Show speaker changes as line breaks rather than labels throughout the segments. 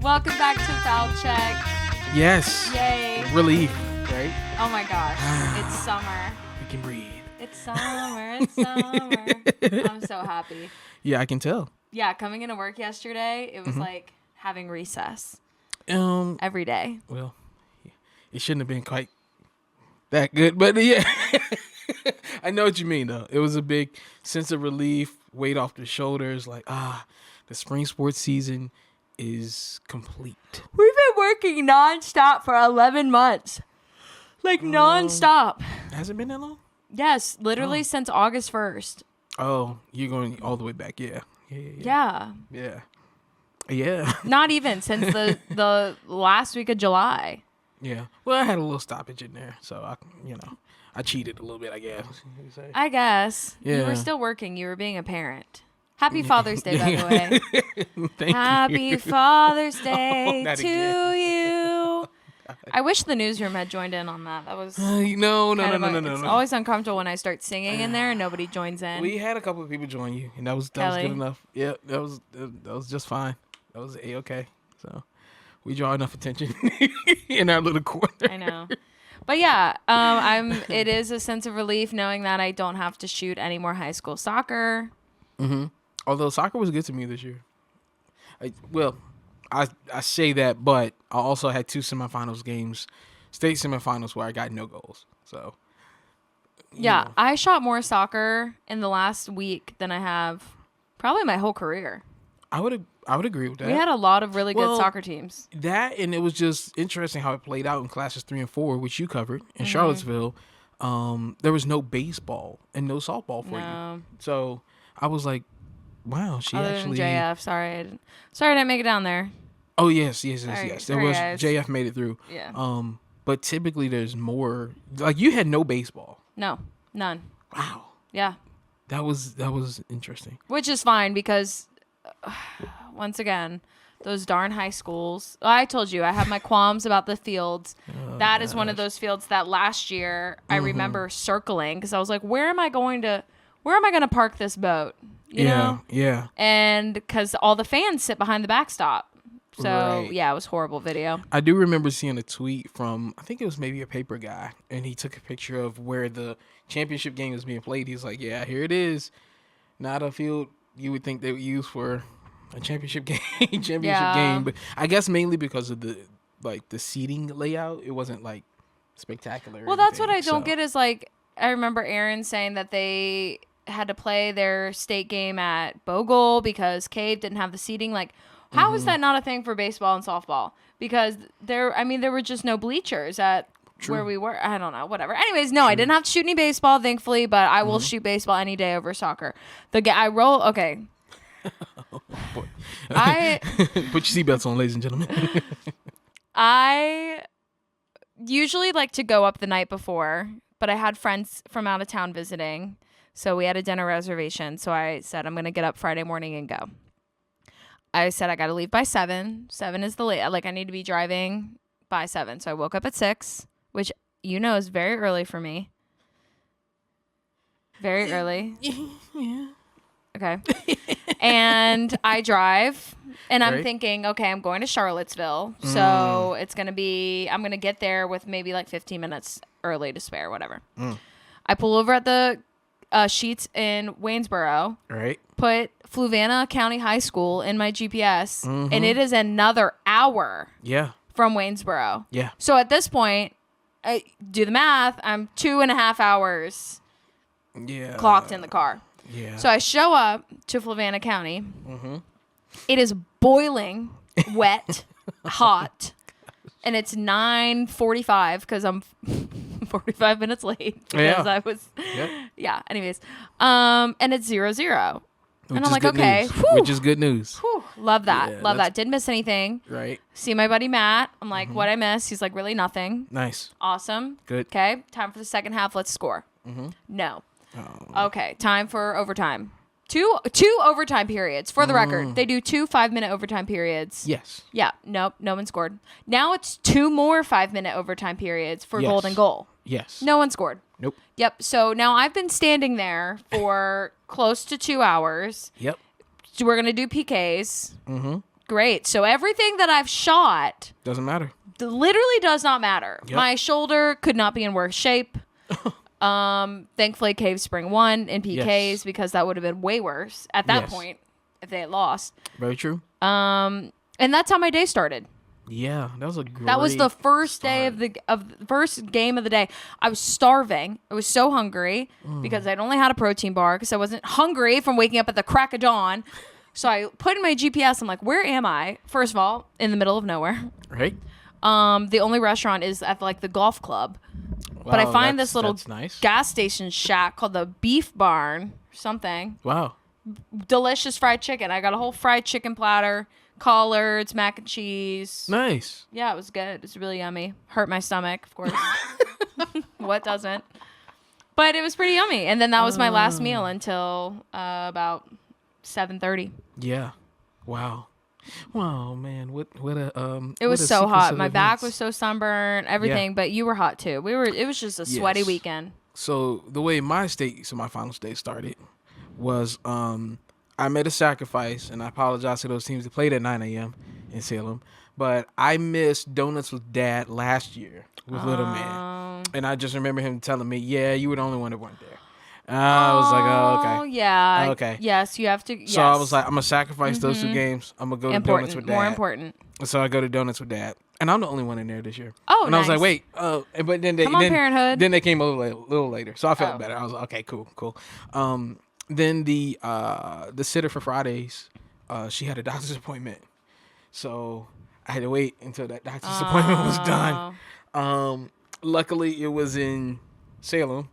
Welcome back to Foul Check.
Yes.
Yay.
Relief, right?
Oh my gosh. It's summer.
We can breathe.
It's summer. It's summer. I'm so happy.
Yeah, I can tell.
Yeah, coming into work yesterday, it was like having recess
Um,
every day.
Well, it shouldn't have been quite that good, but yeah. I know what you mean, though. It was a big sense of relief, weight off the shoulders, like, the spring sports season is complete.
We've been working nonstop for 11 months. Like nonstop.
Has it been that long?
Yes, literally since August 1st.
Oh, you're going all the way back. Yeah. Yeah.
Not even since the last week of July.
Yeah. Well, I had a little stoppage in there, so I cheated a little bit, I guess.
I guess.
Yeah.
You were still working. You were being a parent. Happy Father's Day, by the way.
Thank
Happy
you.
Father's Day
not
to
again.
you. I wish the newsroom had joined in on that. That was
No.
It's always uncomfortable when I start singing in there and nobody joins in.
We had a couple of people join you, and that was good enough. Yeah, that was just fine. That was A-okay. So we draw enough attention in our little corner.
I know. But yeah, it is a sense of relief knowing that I don't have to shoot any more high school soccer.
Mm-hmm. Although soccer was good to me this year. I say that, but I also had 2 semifinals games, state semifinals, where I got no goals. So
Yeah, I shot more soccer in the last week than I have probably my whole career.
I would agree with that.
We had a lot of really good soccer teams.
That, and it was just interesting how it played out in classes 3 and 4, which you covered in Charlottesville. There was no baseball and no softball for you. So I was like, wow, she
Other
actually.
than JF, sorry I didn't make it down there.
Oh yes. There
Sorry,
was
guys.
JF made it through.
Yeah.
But typically there's more. Like you had no baseball.
No, none.
Wow.
Yeah.
That was interesting.
Which is fine because, once again, those darn high schools. I told you I have my qualms about the fields. That is one of those fields that last year I remember circling because I was like, where am I going to park this boat? You know?
Yeah.
And because all the fans sit behind the backstop. So,
Right.
yeah, it was horrible video.
I do remember seeing a tweet from, I think it was maybe a paper guy, and he took a picture of where the championship game was being played. He's like, yeah, here it is. Not a field you would think they would use for a championship game. But I guess mainly because of the seating layout, it wasn't like spectacular.
Well, that's what I don't get is like, I remember Aaron saying that they had to play their state game at Bogle because Cave didn't have the seating. Like, how is that not a thing for baseball and softball? Because there were just no bleachers at where we were. I don't know, whatever. Anyways, no, I didn't have to shoot any baseball, thankfully, but I will shoot baseball any day over soccer. Okay.
Put your seatbelts on, ladies and gentlemen.
I usually like to go up the night before, but I had friends from out of town visiting, so we had a dinner reservation. So I said, I'm going to get up Friday morning and go. I said, I got to leave by 7. 7 is the late. Like, I need to be driving by 7. So I woke up at 6, which, is very early for me. Very early.
Yeah.
Okay. And I drive, and I'm
Right.
thinking, okay, I'm going to Charlottesville. So it's going to be, I'm going to get there with maybe like 15 minutes early to spare, whatever. I pull over at the Sheets in Waynesboro,
Right.
put Fluvanna County High School in my GPS, and it is another hour
Yeah.
from Waynesboro.
Yeah.
So at this point, I do the math. I'm 2.5 hours
Yeah.
clocked in the car.
Yeah.
So I show up to Fluvanna County. It is boiling, wet, hot, and it's 9:45 because I'm 45 minutes late because I was.
Yep.
Yeah. Anyways, and it's 0-0, and I'm like, okay,
Which is good news.
whew, love that,
Yeah,
love that. Didn't miss anything.
Right.
See my buddy Matt. I'm like, what I missed? He's like, really nothing.
Nice.
Awesome.
Good.
Okay, time for the second half. Let's score. No.
Oh.
Okay, time for overtime. Two overtime periods. For the record, they do 2 5-minute overtime periods.
Yes.
Yeah, nope, no one scored. Now it's 2 more 5-minute overtime periods for
Yes.
golden goal.
Yes.
No one scored.
Nope.
Yep, so now I've been standing there for close to 2 hours.
Yep.
So we're going to do PKs. great. So everything that I've shot
Doesn't matter.
literally does not matter.
Yep.
My shoulder could not be in worse shape. Thankfully, Cave Spring won in PKs because that would have been way worse at that point if they had lost.
Very true.
And that's how my day started.
Yeah, that was a great.
That was the first day of the first game of the day. I was starving. I was so hungry because I'd only had a protein bar because I wasn't hungry from waking up at the crack of dawn. So I put in my GPS. I'm like, where am I? First of all, in the middle of nowhere.
Right.
The only restaurant is at like the golf club.
Wow,
But I find this little
nice.
gas station shack called the Beef Barn or something.
Wow.
Delicious fried chicken. I got a whole fried chicken platter, collards, mac and cheese.
Nice.
Yeah, it was good. It was really yummy. Hurt my stomach, of course. What doesn't? But it was pretty yummy. And then that was my last meal until about 7:30.
Yeah. Wow. Wow, man. What a
It was
what a
so
sequence
hot.
of
My back
events.
was so sunburned, everything. But you were hot too. It was just a sweaty
Yes.
weekend.
So the way my finals day started was I made a sacrifice, and I apologize to those teams that played at 9 a.m. in Salem, but I missed Donuts with Dad last year with Little Man, and I just remember him telling me, "Yeah, you were the only one that weren't there." I was like, "Oh, okay."
Oh, yeah.
Okay.
Yes, you have to. Yes.
So I was like, "I'm gonna sacrifice those 2 games. I'm gonna go to Donuts with Dad."
More important.
So I go to Donuts with Dad, and I'm the only one in there this year.
Oh,
and I was like,
nice.
"Wait," but then they
Come on, Parenthood.
Then they came a little later, so I felt better. I was like, "Okay, cool." Then the sitter for Fridays, she had a doctor's appointment, so I had to wait until that doctor's appointment was done. Luckily, it was in Salem,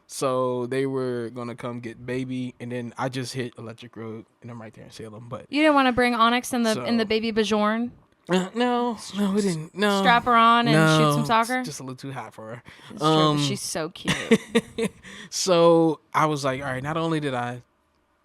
so they were gonna come get baby, and then I just hit Electric Road, and I'm right there in Salem. But
You didn't want to bring Onyx in the
So-
baby Bajorn?
no, we didn't. No,
Strap her on and
no,
shoot some soccer?
it's just a little too hot for her.
It's true, but she's so cute.
So I was like, all right, not only did I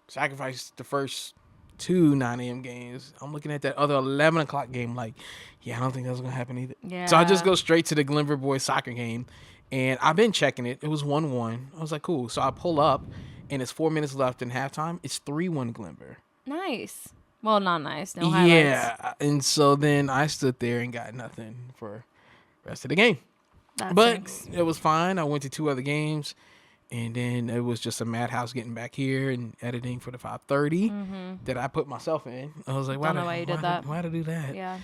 sacrifice the first 2 9 a.m. games, I'm looking at that other 11 o'clock game like, yeah, I don't think that's going to happen either.
Yeah.
So I just go straight to the Glenvar boys soccer game, and I've been checking it. It was 1-1. I was like, cool. So I pull up, and it's 4 minutes left in halftime. It's 3-1 Glenvar.
Nice. Well, not nice. No highlights.
Yeah. And so then I stood there and got nothing for the rest of the game.
That
But
stinks.
it was fine. I went to 2 other games, and then it was just a madhouse getting back here and editing for the 5:30 that I put myself in. I was like,
Don't know why you did that.
Why to do that?
Yeah.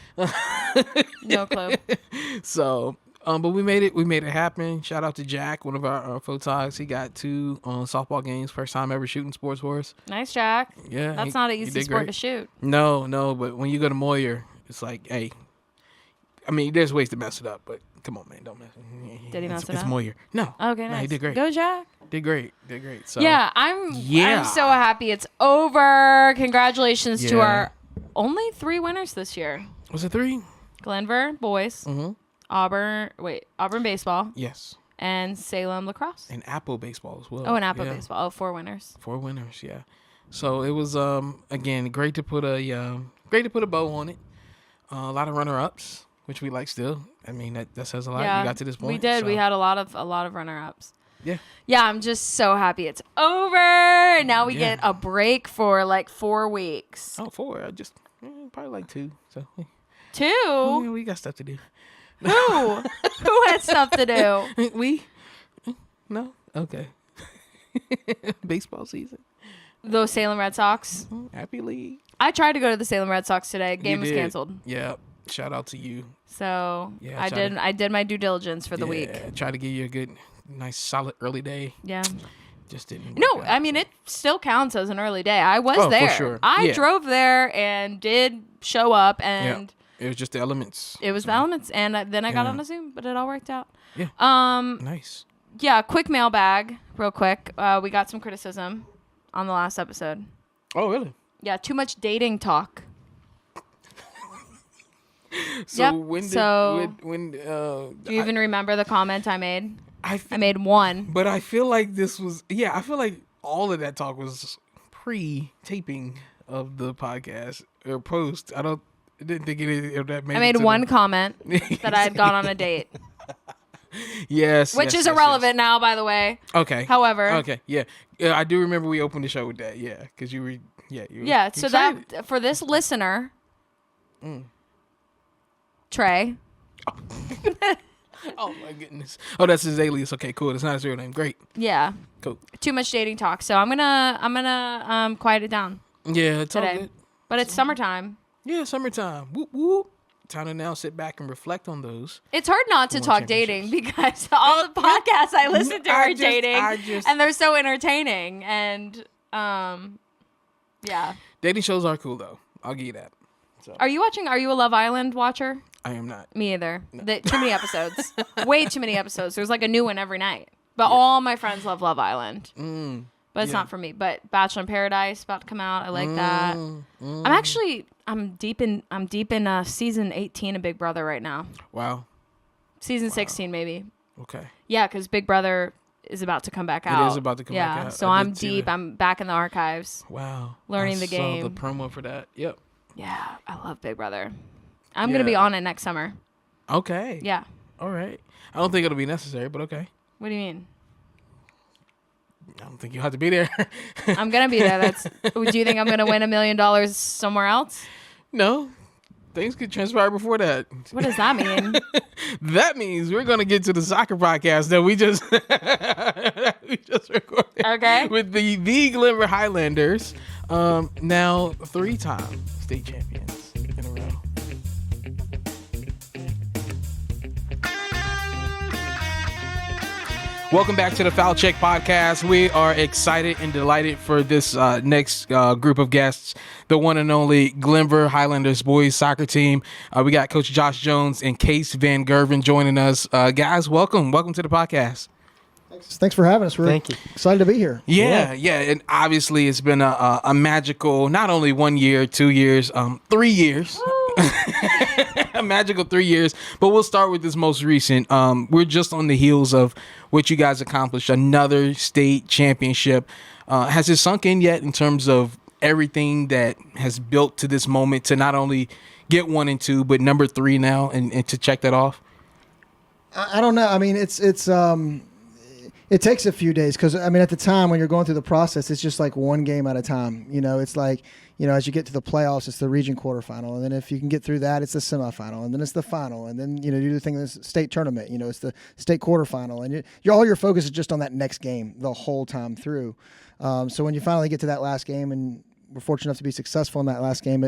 No clue.
So, but we made it happen. Shout out to Jack, one of our photogs. He got 2 softball games, first time ever shooting sports for us.
Nice, Jack.
Yeah,
That's not an easy sport to shoot.
No, but when you go to Moyer, it's like, hey, I mean, there's ways to mess it up, but come on, man, don't mess it.
Did he mess it
It's
up?
Moyer. No.
Okay,
No,
nice.
he did great.
Go, Jack.
Did great. So
Yeah, I'm so happy it's over. Congratulations to
Yeah.
our only 3 winners this year.
Was it 3?
Glenvar boys, Auburn baseball,
Yes.
and Salem lacrosse.
And Apple baseball as well.
Oh, and Apple
Yeah.
baseball. Oh, 4 winners.
4 winners, yeah. So it was again great to put a bow on it. A lot of runner ups, which we like still. I mean that says a lot.
Yeah,
You got to this point.
we did.
so-
We had a lot of runner ups.
Yeah.
Yeah, I'm just so happy it's over. Now we
Yeah.
get a break for like 4 weeks.
Oh, 4. I just probably like 2. So
2?
yeah, we got stuff to do.
Who? Who had stuff to do?
We? No? Okay. Baseball season.
Those Salem Red Sox.
Happy League.
I tried to go to the Salem Red Sox today. Game
You
was
did.
canceled.
Yeah. Shout out to you.
So
Yeah,
I did my due diligence for the week.
Try to give you a good, nice, solid early day.
Yeah.
Just didn't.
No,
work out.
I mean it still counts as an early day. I was
Oh, for
there.
sure.
I
Yeah.
drove there and did show up, and
It was just the elements.
it was the elements. And then I got on a Zoom, but it all worked out.
Yeah. Nice.
Yeah. Quick mailbag, real quick. We got some criticism on the last episode.
Oh, really?
Yeah, too much dating talk.
So
Yep,
when did
so-
when
Do you even remember the comment I made?
I
I made one.
but I feel like this was I feel like all of that talk was pre-taping of the podcast or post. I didn't think any of that made.
I made
it to
one comment that I had gone on a date,
Yes,
which
yes,
is
yes,
irrelevant now, by the way.
yes. Okay.
However,
Okay. Yeah. I do remember we opened the show with that. Yeah, because you were. Yeah. You
yeah.
you
So
excited.
that for this listener, Trey.
Oh my goodness. Oh, that's his alias. Okay, cool. That's not his real name. Great.
Yeah.
Cool.
Too much dating talk. So I'm gonna quiet it down.
Yeah, it's
today.
all good.
But it's summertime.
Yeah, summertime. Whoop whoop. Time to now sit back and reflect on those.
It's hard not to talk dating because all the podcasts I listen to are dating, and they're so entertaining. And yeah,
dating shows are cool though. I'll give you that. So.
Are you watching? Are you a Love Island watcher?
I am not.
Me either. No. Too many episodes. Way too many episodes. There's like a new one every night. But all my friends love Love Island. But it's not for me. But Bachelor in Paradise about to come out. I like that. I'm deep in season 18 of Big Brother right now.
Wow.
Season 16 maybe.
Okay.
Yeah, because Big Brother is about to come back out.
It is about to come back out.
Yeah, so I'm deep. I'm back in the archives.
Wow.
Learning the game.
I saw the promo for that. Yep.
Yeah, I love Big Brother. I'm going to be on it next summer.
Okay.
Yeah.
All right. I don't think it'll be necessary, but okay.
What do you mean?
I don't think you'll have to be there.
I'm going to be there. Do you think I'm going to win $1 million somewhere else?
No. Things could transpire before that.
What does that mean?
That means we're going to get to the soccer podcast that we just recorded.
Okay.
With the Glenvar Highlanders, now 3-time state champions in a row. Welcome back to the Foul Check Podcast. We are excited and delighted for this next group of guests, the one and only Glenvar Highlanders boys soccer team. We got Coach Josh Jones and Case Van Gerven joining us. Guys, welcome to the podcast.
Thanks for having us. We're excited to be here.
Yeah. And obviously it's been a magical, not only 1 year, 2 years, 3 years. A magical 3 years. But we'll start with this most recent. We're just on the heels of what you guys accomplished, another state championship. Has it sunk in yet in terms of everything that has built to this moment to not only get 1 and 2, but number 3 now and to check that off?
I don't know. I mean, it takes a few days because, I mean, at the time when you're going through the process, it's just like one game at a time. You know, it's like, you know, as you get to the playoffs, it's the region quarterfinal. And then if you can get through that, it's the semifinal. And then it's the final. And then, you know, you do the thing in the state tournament. You know, it's the state quarterfinal. And all your focus is just on that next game the whole time through. So when you finally get to that last game and we're fortunate enough to be successful in that last game,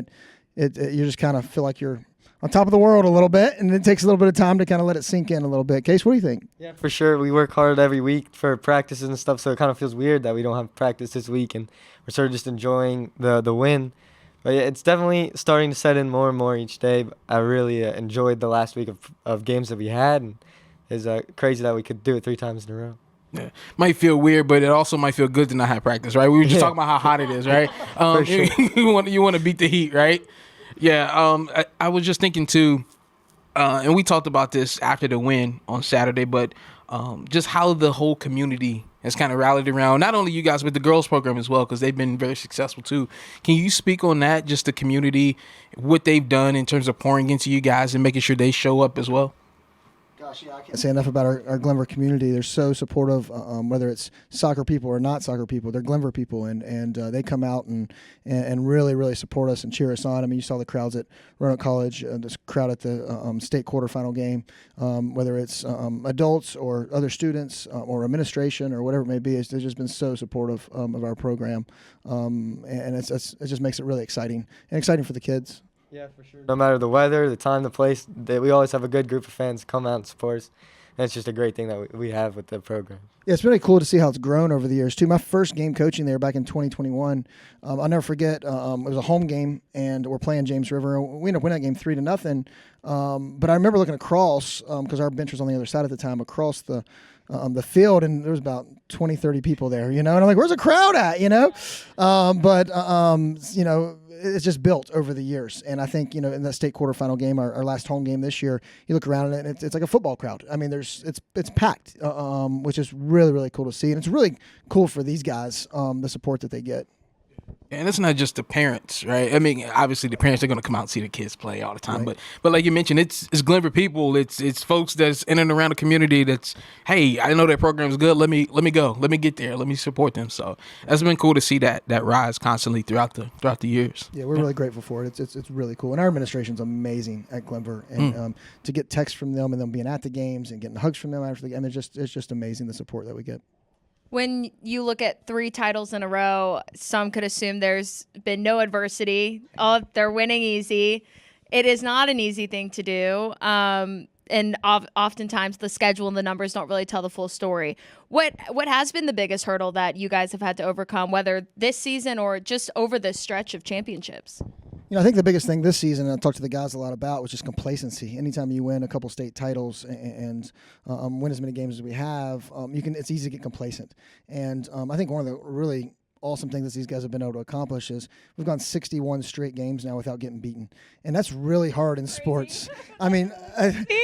you just kind of feel like you're on top of the world a little bit, and it takes a little bit of time to kind of let it sink in a little bit. Case, what do you think?
Yeah, for sure. We work hard every week for practices and stuff, so it kind of feels weird that we don't have practice this week, and we're sort of just enjoying the win. But yeah, it's definitely starting to set in more and more each day. I really enjoyed the last week of games that we had, and it's crazy that we could do it 3 times in a row.
Yeah. Might feel weird, but it also might feel good to not have practice, right? We were just talking about how hot it is, right?
For sure.
You want to beat the heat, right? Yeah, I was just thinking too, and we talked about this after the win on Saturday, but just how the whole community has kind of rallied around, not only you guys, but the girls program as well, because they've been very successful too. Can you speak on that, just the community, what they've done in terms of pouring into you guys and making sure they show up as well?
Gosh, yeah, I can't say enough about our Glenvar community. They're so supportive, whether it's soccer people or not soccer people. They're Glenvar people, and they come out and really, really support us and cheer us on. I mean, you saw the crowds at Roanoke College, this crowd at the state quarterfinal game, whether it's adults or other students or administration or whatever it may be. They've just been so supportive of our program, and it just makes it really exciting for the kids.
Yeah, for sure. No matter the weather, the time, the place, we always have a good group of fans come out and support us. And it's just a great thing that we have with the program.
Yeah, it's really cool to see how it's grown over the years, too. My first game coaching there back in 2021, I'll never forget, it was a home game, and we're playing James River. And we ended up winning that game 3-0. But I remember looking across, because our bench was on the other side at the time, across the field, and there was about 20, 30 people there, you know? And I'm like, where's the crowd at, you know? You know, it's just built over the years. And I think, you know, in that state quarterfinal game, our last home game this year, you look around and it's like a football crowd. I mean, it's packed, which is really, really cool to see. And it's really cool for these guys, the support that they get.
And it's not just the parents, right? I mean, obviously the parents are going to come out and see the kids play all the time, but like you mentioned, it's Glenvar people, it's folks that's in and around the community. That's, hey, I know that program is good. Let me go. Let me get there. Let me support them. So it's been cool to see that rise constantly throughout the years.
Yeah, we're really grateful for it. It's really cool, and our administration's amazing at Glenvar, and to get texts from them and them being at the games and getting hugs from them after the game, it's just amazing the support that we get.
When you look at 3 titles in a row, some could assume there's been no adversity. Oh, they're winning easy. It is not an easy thing to do. And oftentimes the schedule and the numbers don't really tell the full story. What has been the biggest hurdle that you guys have had to overcome, whether this season or just over this stretch of championships?
I think the biggest thing this season, and I talked to the guys a lot about, was just complacency. Anytime you win a couple state titles and win as many games as we have, it's easy to get complacent. And I think one of the really awesome things that these guys have been able to accomplish is we've gone 61 straight games now without getting beaten, and that's really hard in sports. I mean,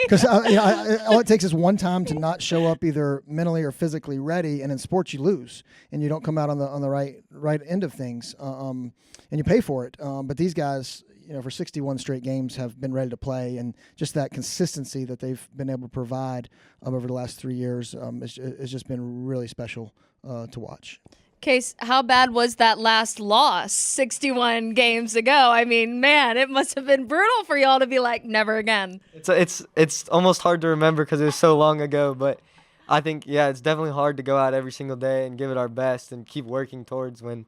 because all it takes is one time to not show up either mentally or physically ready, and in sports you lose and you don't come out on the right end of things, and you pay for it. But these guys, for 61 straight games, have been ready to play, and just that consistency that they've been able to provide over the last 3 years has just been really special to watch.
Case, how bad was that last loss 61 games ago? I mean, man, it must have been brutal for y'all to be like, never again.
It's almost hard to remember because it was so long ago, but I think, it's definitely hard to go out every single day and give it our best and keep working towards when,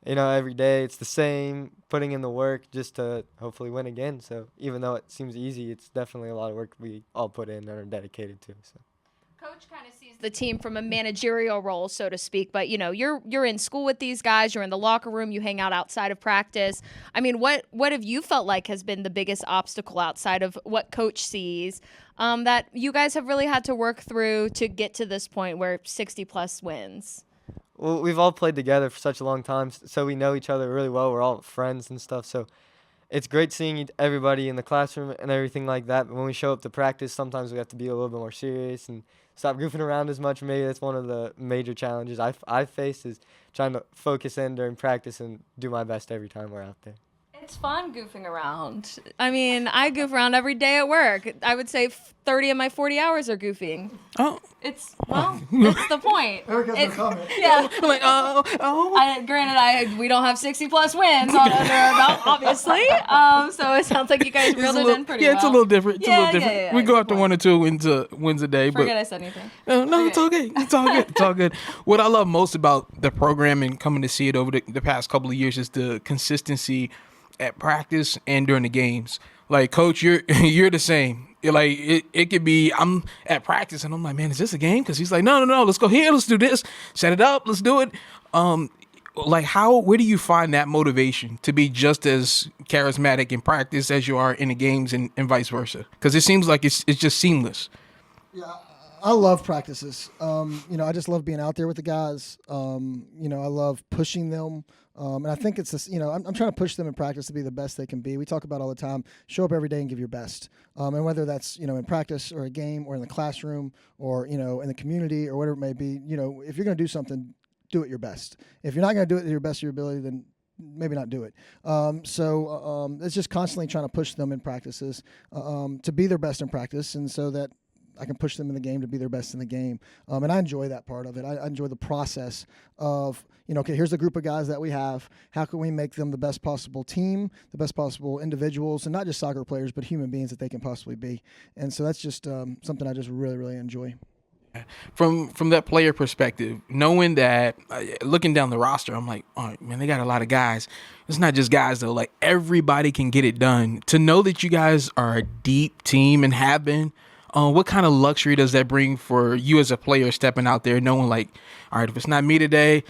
every day it's the same, putting in the work just to hopefully win again. So even though it seems easy, it's definitely a lot of work we all put in and are dedicated to. So.
Coach kind of sees the team from a managerial role, so to speak, but you're in school with these guys, you're in the locker room, you hang out outside of practice. I mean, what have you felt like has been the biggest obstacle outside of what coach sees that you guys have really had to work through to get to this point where 60 plus wins?
Well, we've all played together for such a long time, so we know each other really well. We're all friends and stuff, so it's great seeing everybody in the classroom and everything like that. But when we show up to practice, sometimes we have to be a little bit more serious and stop goofing around as much. Maybe that's one of the major challenges I've faced, is trying to focus in during practice and do my best every time we're out there.
It's fun goofing around. I mean, I goof around every day at work. I would say 30 of my 40 hours are goofing.
Oh.
It's the point.
Eric has no comment.
Yeah.
I'm like,
Granted, we don't have 60 plus wins under our belt, obviously. So it sounds like you guys reeled it in pretty well.
Yeah, it's a little different.
Yeah,
we go after 1 or 2 wins a day.
Forget I said anything.
No, it's all good. It's all good. It's all good. What I love most about the program and coming to see it over the past couple of years is the consistency at practice and during the games. Like, Coach, you're the same. Like, it could be I'm at practice and I'm like, man, is this a game? Because he's like, no, let's go here, let's do this, set it up, let's do it. Like, where do you find that motivation to be just as charismatic in practice as you are in the games and vice versa? Because it seems like it's just seamless.
Yeah, I love practices. I just love being out there with the guys. I love pushing them. And I think it's this, I'm trying to push them in practice to be the best they can be. We talk about all the time, show up every day and give your best. And whether that's, in practice or a game or in the classroom or, in the community or whatever it may be, if you're going to do something, do it your best. If you're not going to do it to your best of your ability, then maybe not do it. It's just constantly trying to push them in practices to be their best in practice, and so that I can push them in the game to be their best in the game. And I enjoy that part of it. I enjoy the process of, okay, here's the group of guys that we have. How can we make them the best possible team, the best possible individuals, and not just soccer players, but human beings that they can possibly be. And so that's just something I just really, really enjoy.
From that player perspective, knowing that, looking down the roster, I'm like, all right, man, they got a lot of guys. It's not just guys, though. Like, everybody can get it done. To know that you guys are a deep team and have been, what kind of luxury does that bring for you as a player stepping out there, knowing like, all right, if it's not me today,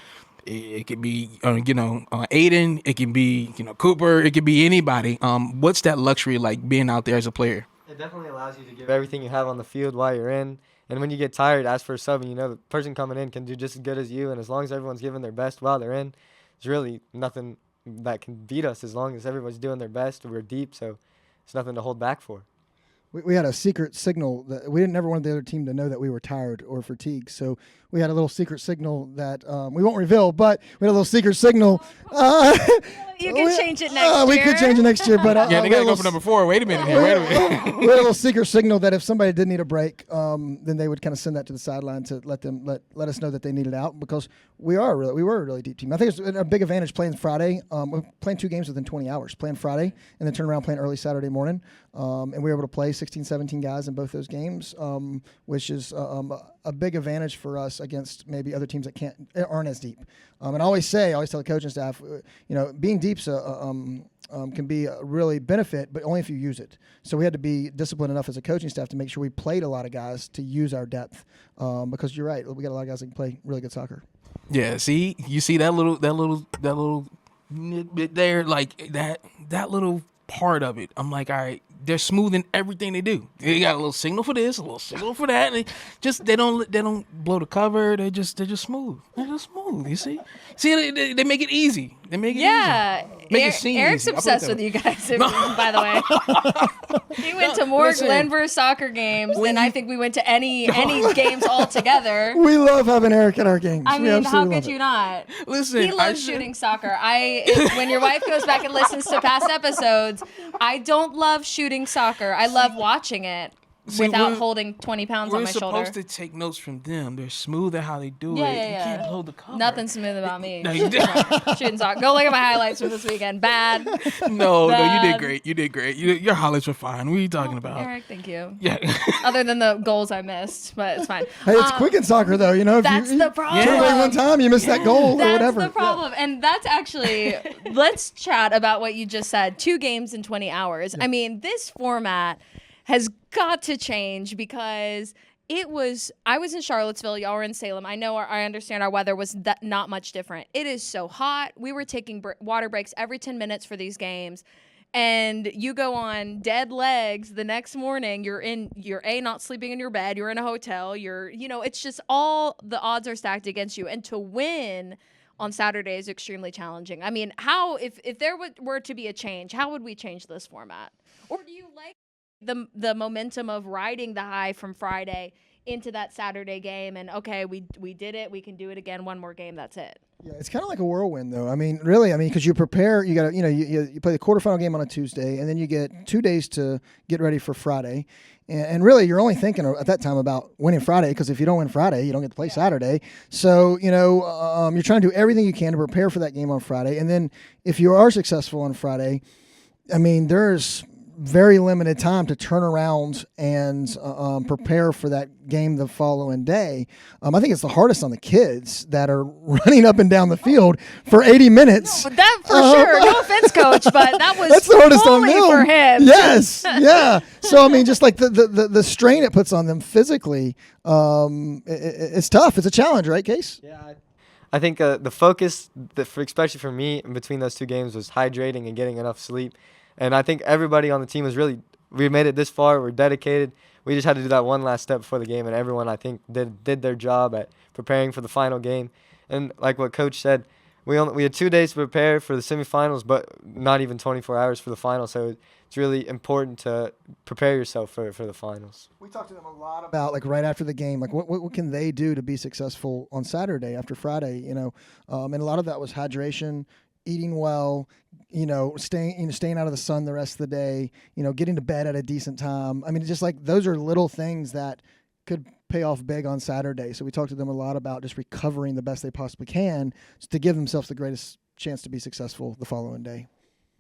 it could be, Aiden, it can be, Cooper, it could be anybody. What's that luxury like being out there as a player?
It definitely allows you to give everything you have on the field while you're in. And when you get tired, ask for a sub, and the person coming in can do just as good as you. And as long as everyone's giving their best while they're in, there's really nothing that can beat us as long as everyone's doing their best. We're deep, so it's nothing to hold back for.
we had a secret signal that we never wanted the other team to know that we were tired or fatigued. So we had a little secret signal that we won't reveal, but we had a little secret signal.
You can change it next year.
We could change it next year, but
Yeah, they gotta go for number 4. Wait a minute here. Wait a minute.
we had a little secret signal that if somebody did need a break, then they would kind of send that to the sideline to let us know that they needed out, because we were a really deep team. I think it's a big advantage playing Friday. We're playing 2 games within 20 hours. Playing Friday and then turn around playing early Saturday morning, and we were able to play 16, 17 guys in both those games, which is a big advantage for us against maybe other teams that aren't as deep. And I always tell the coaching staff, being deep's can be a really benefit, but only if you use it. So we had to be disciplined enough as a coaching staff to make sure we played a lot of guys to use our depth, because you're right, we got a lot of guys that can play really good soccer.
Yeah, see, you see that little bit there, like that little part of it. I'm like, all right, they're smooth in everything they do. They got a little signal for this, a little signal for that. And they don't blow the cover. They're just smooth. They're just smooth. You see, they make it easy. They make it easy. Make it seem
Eric's
easy.
obsessed with you guys. By the way, he went to more Glenvar soccer games than I think we went to any games altogether.
We love having Eric at our games.
I mean, how could you not?
Listen,
he loves shooting soccer. When your wife goes back and listens to past episodes, I don't love shooting soccer. I love watching it without holding 20 pounds on my shoulder.
We're supposed to take notes from them. They're smooth at how they do it.
Yeah.
You can't blow the cover.
Nothing smooth about me.
No, you did.
Shooting soccer. Go look at my highlights from this weekend. Bad.
No, you did great. You did great. Your highlights were fine. What are you talking about?
Eric, thank you.
Yeah.
Other than the goals I missed, but it's fine.
Hey, it's quick in soccer, though. If
that's
you
the problem.
turn away one time, you miss that goal or whatever.
That's the problem. And that's actually, let's chat about what you just said. 2 games in 20 hours. Yeah. I mean, this format has got to change, because I was in Charlottesville, y'all were in Salem. I understand our weather was not much different. It is so hot. We were taking water breaks every 10 minutes for these games. And you go on dead legs the next morning, you're not sleeping in your bed, you're in a hotel, it's just all the odds are stacked against you. And to win on Saturday is extremely challenging. I mean, if there were to be a change, how would we change this format? Or do you like the momentum of riding the high from Friday into that Saturday game, and okay, we did it, we can do it again, one more game, that's it?
Yeah, it's kind of like a whirlwind, though. I mean, really, because you prepare, you got to, you play the quarterfinal game on a Tuesday, and then you get 2 days to get ready for Friday. And really, you're only thinking at that time about winning Friday, because if you don't win Friday, you don't get to play Saturday. So, you're trying to do everything you can to prepare for that game on Friday. And then if you are successful on Friday, I mean, there's very limited time to turn around and prepare for that game the following day. I think it's the hardest on the kids that are running up and down the field for 80 minutes.
No, that for sure. No offense, coach, but that was
that's the hardest on them.
For him.
Yes, yeah. So I mean, just like the strain it puts on them physically, it's tough. It's a challenge, right, Case?
Yeah. I think the focus, especially for me, in between those 2 games, was hydrating and getting enough sleep. And I think everybody on the team we made it this far. We're dedicated. We just had to do that one last step before the game, and everyone, I think, did their job at preparing for the final game. And like what Coach said, we had 2 days to prepare for the semifinals, but not even 24 hours for the final. So it's really important to prepare yourself for the finals.
We talked to them a lot about, like, right after the game, like what can they do to be successful on Saturday after Friday, and a lot of that was hydration, eating well, staying out of the sun the rest of the day, getting to bed at a decent time. I mean, it's just like those are little things that could pay off big on Saturday. So we talked to them a lot about just recovering the best they possibly can to give themselves the greatest chance to be successful the following day.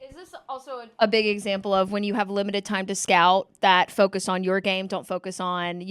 Is this also a big example of when you have limited time to scout, that focus on your game, don't focus on,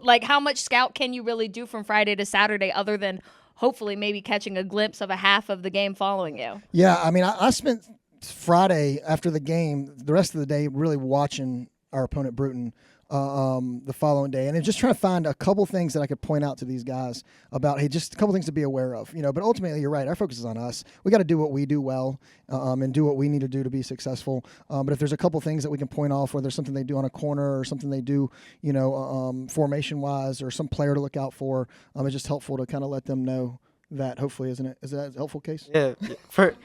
like how much scout can you really do from Friday to Saturday other than hopefully maybe catching a glimpse of a half of the game following you?
Yeah, I mean, I spent Friday after the game, the rest of the day, really watching our opponent Bruton the following day, and just trying to find a couple things that I could point out to these guys about, hey, just a couple things to be aware of, But ultimately, you're right. Our focus is on us. We got to do what we do well, and do what we need to do to be successful. But if there's a couple things that we can point off, whether there's something they do on a corner or something they do, formation-wise, or some player to look out for, it's just helpful to kind of let them know, that. Hopefully, isn't it? Is that a helpful case?
Yeah, for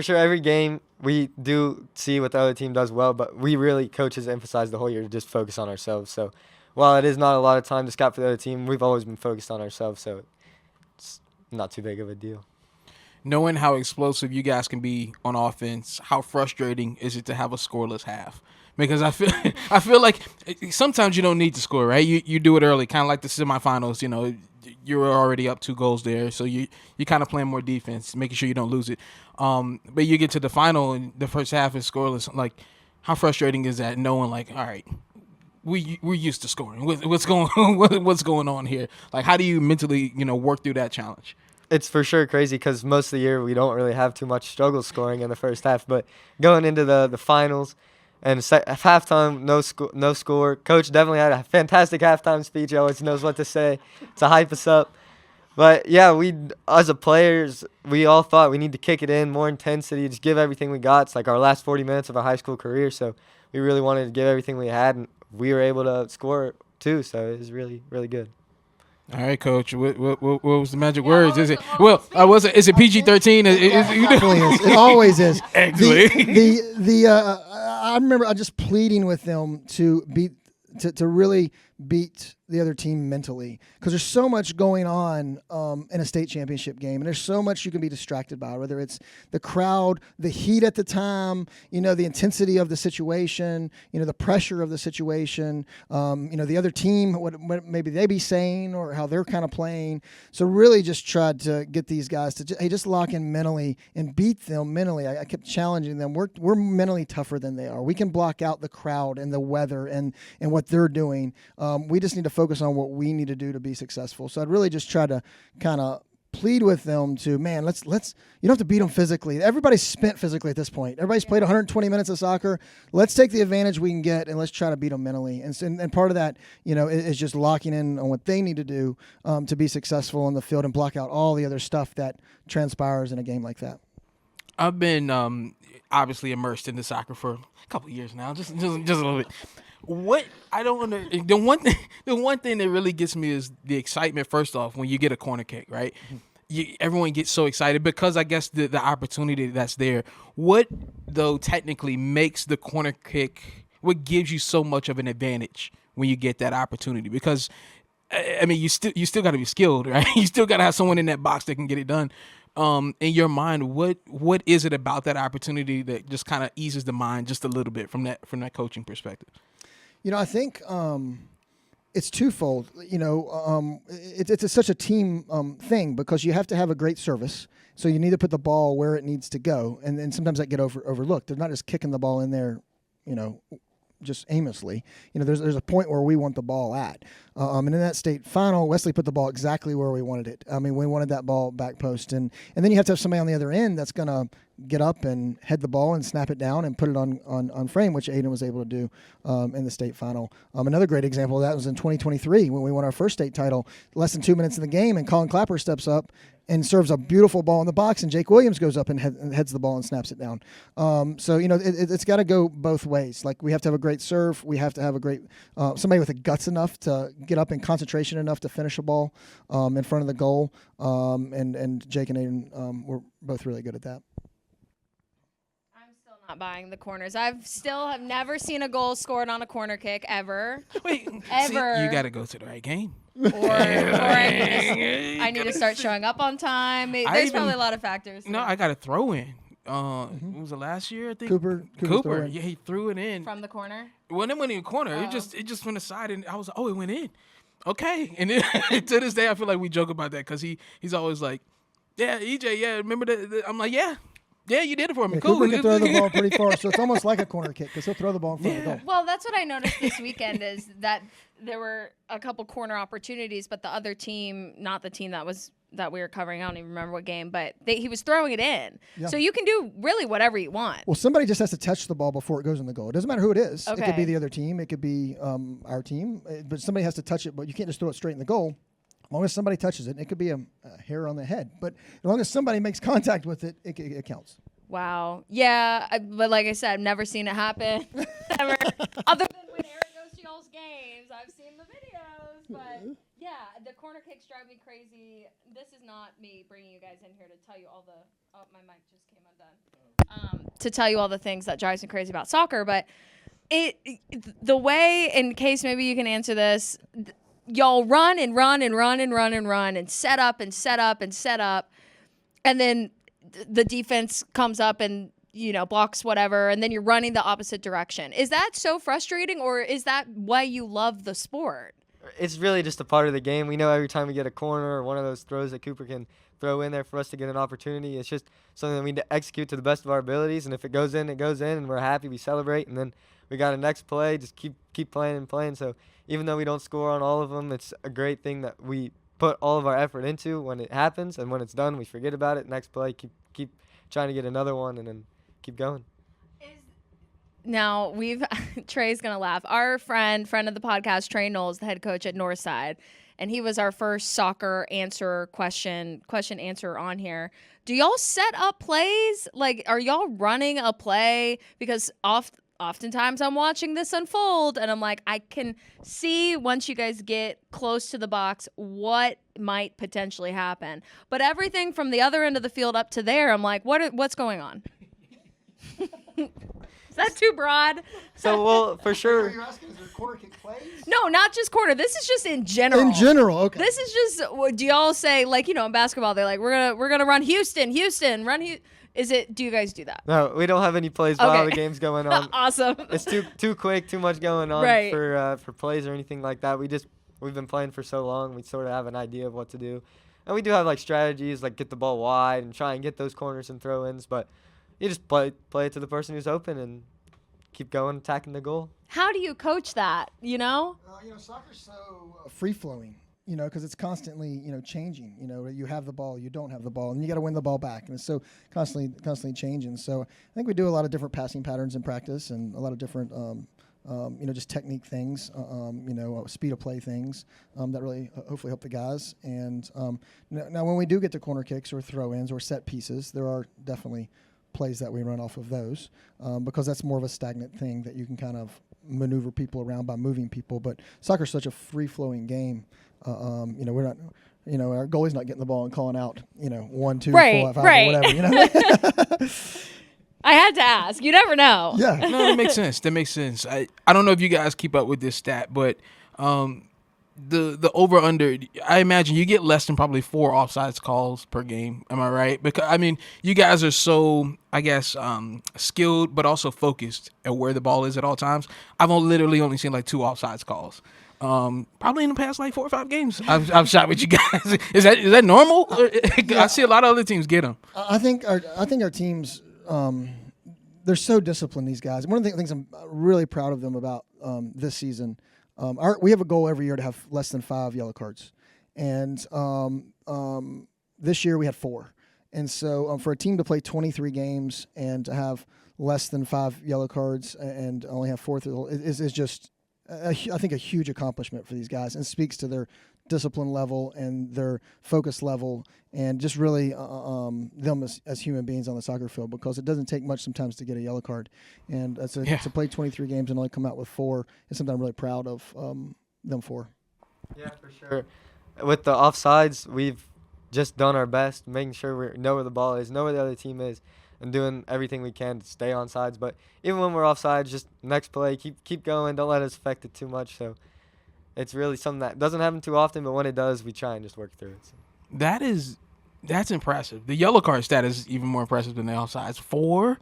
sure. Every game we do see what the other team does well, but we really, coaches emphasize the whole year to just focus on ourselves. So while it is not a lot of time to scout for the other team, we've always been focused on ourselves. So it's not too big of a deal.
Knowing how explosive you guys can be on offense, how frustrating is it to have a scoreless half? Because I feel like sometimes you don't need to score, right? You do it early, kind of like the semifinals. You know, you're already up 2 goals there, so you kind of playing more defense, making sure you don't lose it. But you get to the final and the first half is scoreless. Like, how frustrating is that? Knowing like, all right, we're used to scoring. What's going on here? Like, how do you mentally work through that challenge?
It's for sure crazy because most of the year we don't really have too much struggle scoring in the first half. But going into the finals and halftime, no score. Coach definitely had a fantastic halftime speech. He always knows what to say to hype us up. But, yeah, we as a players, we all thought we need to kick it in, more intensity, just give everything we got. It's like our last 40 minutes of our high school career. So we really wanted to give everything we had, and we were able to score too. So it was really, really good.
All right, Coach. What was the magic words? Is it Is it PG-13?
It always is.
Actually,
I remember I just pleading with them to really beat the other team mentally, because there's so much going on in a state championship game, and there's so much you can be distracted by, whether it's the crowd, the heat at the time, the intensity of the situation, the pressure of the situation, the other team, what maybe they be saying or how they're kind of playing. So really just tried to get these guys to just lock in mentally and beat them mentally. I kept challenging them. We're mentally tougher than they are. We can block out the crowd and the weather and what they're doing. We just need to focus on what we need to do to be successful. So I'd really just try to kind of plead with them to, man, let's you don't have to beat them physically. Everybody's spent physically at this point. Everybody's played 120 minutes of soccer. Let's take the advantage we can get, and let's try to beat them mentally. And part of that, is just locking in on what they need to do to be successful on the field and block out all the other stuff that transpires in a game like that.
I've been obviously immersed into soccer for a couple of years now, just a little bit. What I don't under the one thing that really gets me is the excitement. First off, when you get a corner kick, right? Everyone gets so excited because I guess the opportunity that's there. What though technically makes the corner kick? What gives you so much of an advantage when you get that opportunity? Because I mean, you still got to be skilled, right? You still got to have someone in that box that can get it done. In your mind, what is it about that opportunity that just kind of eases the mind just a little bit from that coaching perspective?
I think it's twofold. It's such a team thing, because you have to have a great service. So you need to put the ball where it needs to go, and then sometimes that get overlooked. They're not just kicking the ball in there, just aimlessly. There's a point where we want the ball at. And in that state final, Wesley put the ball exactly where we wanted it. I mean, we wanted that ball back post, and then you have to have somebody on the other end that's gonna get up and head the ball and snap it down and put it on frame, which Aiden was able to do in the state final. Another great example of that was in 2023 when we won our first state title. Less than 2 minutes in the game, and Colin Clapper steps up and serves a beautiful ball in the box, and Jake Williams goes up and heads the ball and snaps it down. It's got to go both ways. Like, we have to have a great serve. We have to have a great somebody with the guts enough to get up and concentration enough to finish a ball in front of the goal. And Jake and Aiden were both really good at that.
Not buying the corners. I've never seen a goal scored on a corner kick ever.
Wait,
ever.
See, you got to go to the right game.
Or I need to start showing up on time. There's probably a lot of factors.
No, I got a throw in. Was it last year? I think
Cooper.
Yeah, he threw it in
from the corner.
Well, it went in the corner. Oh. It just went aside, and I was like, oh, it went in. Okay, and then, to this day, I feel like we joke about that because he's always like, yeah, EJ, yeah, remember that? I'm like, yeah. Yeah, you did it for me.
Yeah,
cool.
Cooper can throw the ball pretty far, so it's almost like a corner kick because he'll throw the ball in front of the goal.
Well, that's what I noticed this weekend is that there were a couple corner opportunities, but the other team, not the team that we were covering, I don't even remember what game, but he was throwing it in. Yeah. So you can do really whatever you want.
Well, somebody just has to touch the ball before it goes in the goal. It doesn't matter who it is.
Okay.
It could be the other team. It could be our team. But somebody has to touch it, but you can't just throw it straight in the goal. As long as somebody touches it, it could be a hair on the head. But as long as somebody makes contact with it, it counts.
Wow. Yeah, but like I said, I've never seen it happen. Ever. Other than when Eric goes to y'all's games, I've seen the videos. But Yeah, the corner kicks drive me crazy. This is not me bringing you guys in here to tell you all the. Oh, my mic just came undone. To tell you all the things that drives me crazy about soccer, but the way, in case maybe you can answer this, y'all run and run and run and run and run and set up and set up and set up, and then the defense comes up and blocks whatever, and then you're running the opposite direction. Is that so frustrating, or is that why you love the sport?
It's really just a part of the game. We know every time we get a corner or one of those throws that Cooper can throw in there for us to get an opportunity, it's just something that we need to execute to the best of our abilities. And if it goes in, it goes in, and we're happy, we celebrate, and then we got a next play, just keep playing and playing. So even though we don't score on all of them, it's a great thing that we put all of our effort into when it happens, and when it's done, we forget about it. Next play, keep trying to get another one, and then keep going.
Now Trey's gonna laugh. Our friend of the podcast, Trey Knowles, the head coach at Northside, and he was our first soccer question answer on here. Do y'all set up plays? Like, are y'all running a play? Because oftentimes I'm watching this unfold, and I'm like, I can see once you guys get close to the box what might potentially happen. But everything from the other end of the field up to there, I'm like, what's going on? Is that too broad?
So, well, for sure.
Are you asking, is there corner kick plays?
No, not just corner. This is just in general.
In general, okay.
This is just, do y'all say, like, in basketball, they're like, we're gonna run Houston, run Houston. Do you guys do that?
No, we don't have any plays while the game's going on.
Awesome.
It's too quick, too much going on
Right.
for plays or anything like that. We've been playing for so long, we sort of have an idea of what to do. And we do have, like, strategies, like get the ball wide and try and get those corners and throw-ins, but you just play it to the person who's open and keep going, attacking the goal.
How do you coach that,
Soccer's so free-flowing, because it's constantly, changing. You have the ball, you don't have the ball, and you got to win the ball back. And it's so constantly changing. So I think we do a lot of different passing patterns in practice and a lot of different, just technique things, speed of play things that really hopefully help the guys. And now when we do get to corner kicks or throw-ins or set pieces, there are definitely plays that we run off of those because that's more of a stagnant thing that you can kind of maneuver people around by moving people. But soccer's such a free-flowing game. We're not, our goalie's not getting the ball and calling out, 1, 2, 4, 5, or whatever.
I had to ask. You never know.
Yeah.
No, that makes sense. I don't know if you guys keep up with this stat, but the over under, I imagine you get less than probably 4 offsides calls per game. Am I right? Because you guys are so, I guess, skilled but also focused at where the ball is at all times. I've literally only seen like 2 offsides calls. Probably in the past like 4 or 5 games I've shot with you guys. Is that normal? I see a lot of other teams get them.
I think our teams, they're so disciplined, these guys. One of the things I'm really proud of them about this season. We have a goal every year to have less than 5 yellow cards, and this year we had 4. And so for a team to play 23 games and to have less than 5 yellow cards and only have 4 is just, I think, a huge accomplishment for these guys, and speaks to their discipline level and their focus level, and just really them as human beings on the soccer field, because it doesn't take much sometimes to get a yellow card. And to play 23 games and only come out with 4 is something I'm really proud of them for.
Yeah, for sure. With the offsides, we've just done our best, making sure we know where the ball is, know where the other team is, and doing everything we can to stay on sides. But even when we're offsides, just next play, keep going. Don't let us affect it too much. So it's really something that doesn't happen too often, but when it does, we try and just work through it. So.
That's impressive. The yellow card stat is even more impressive than the offsides. 4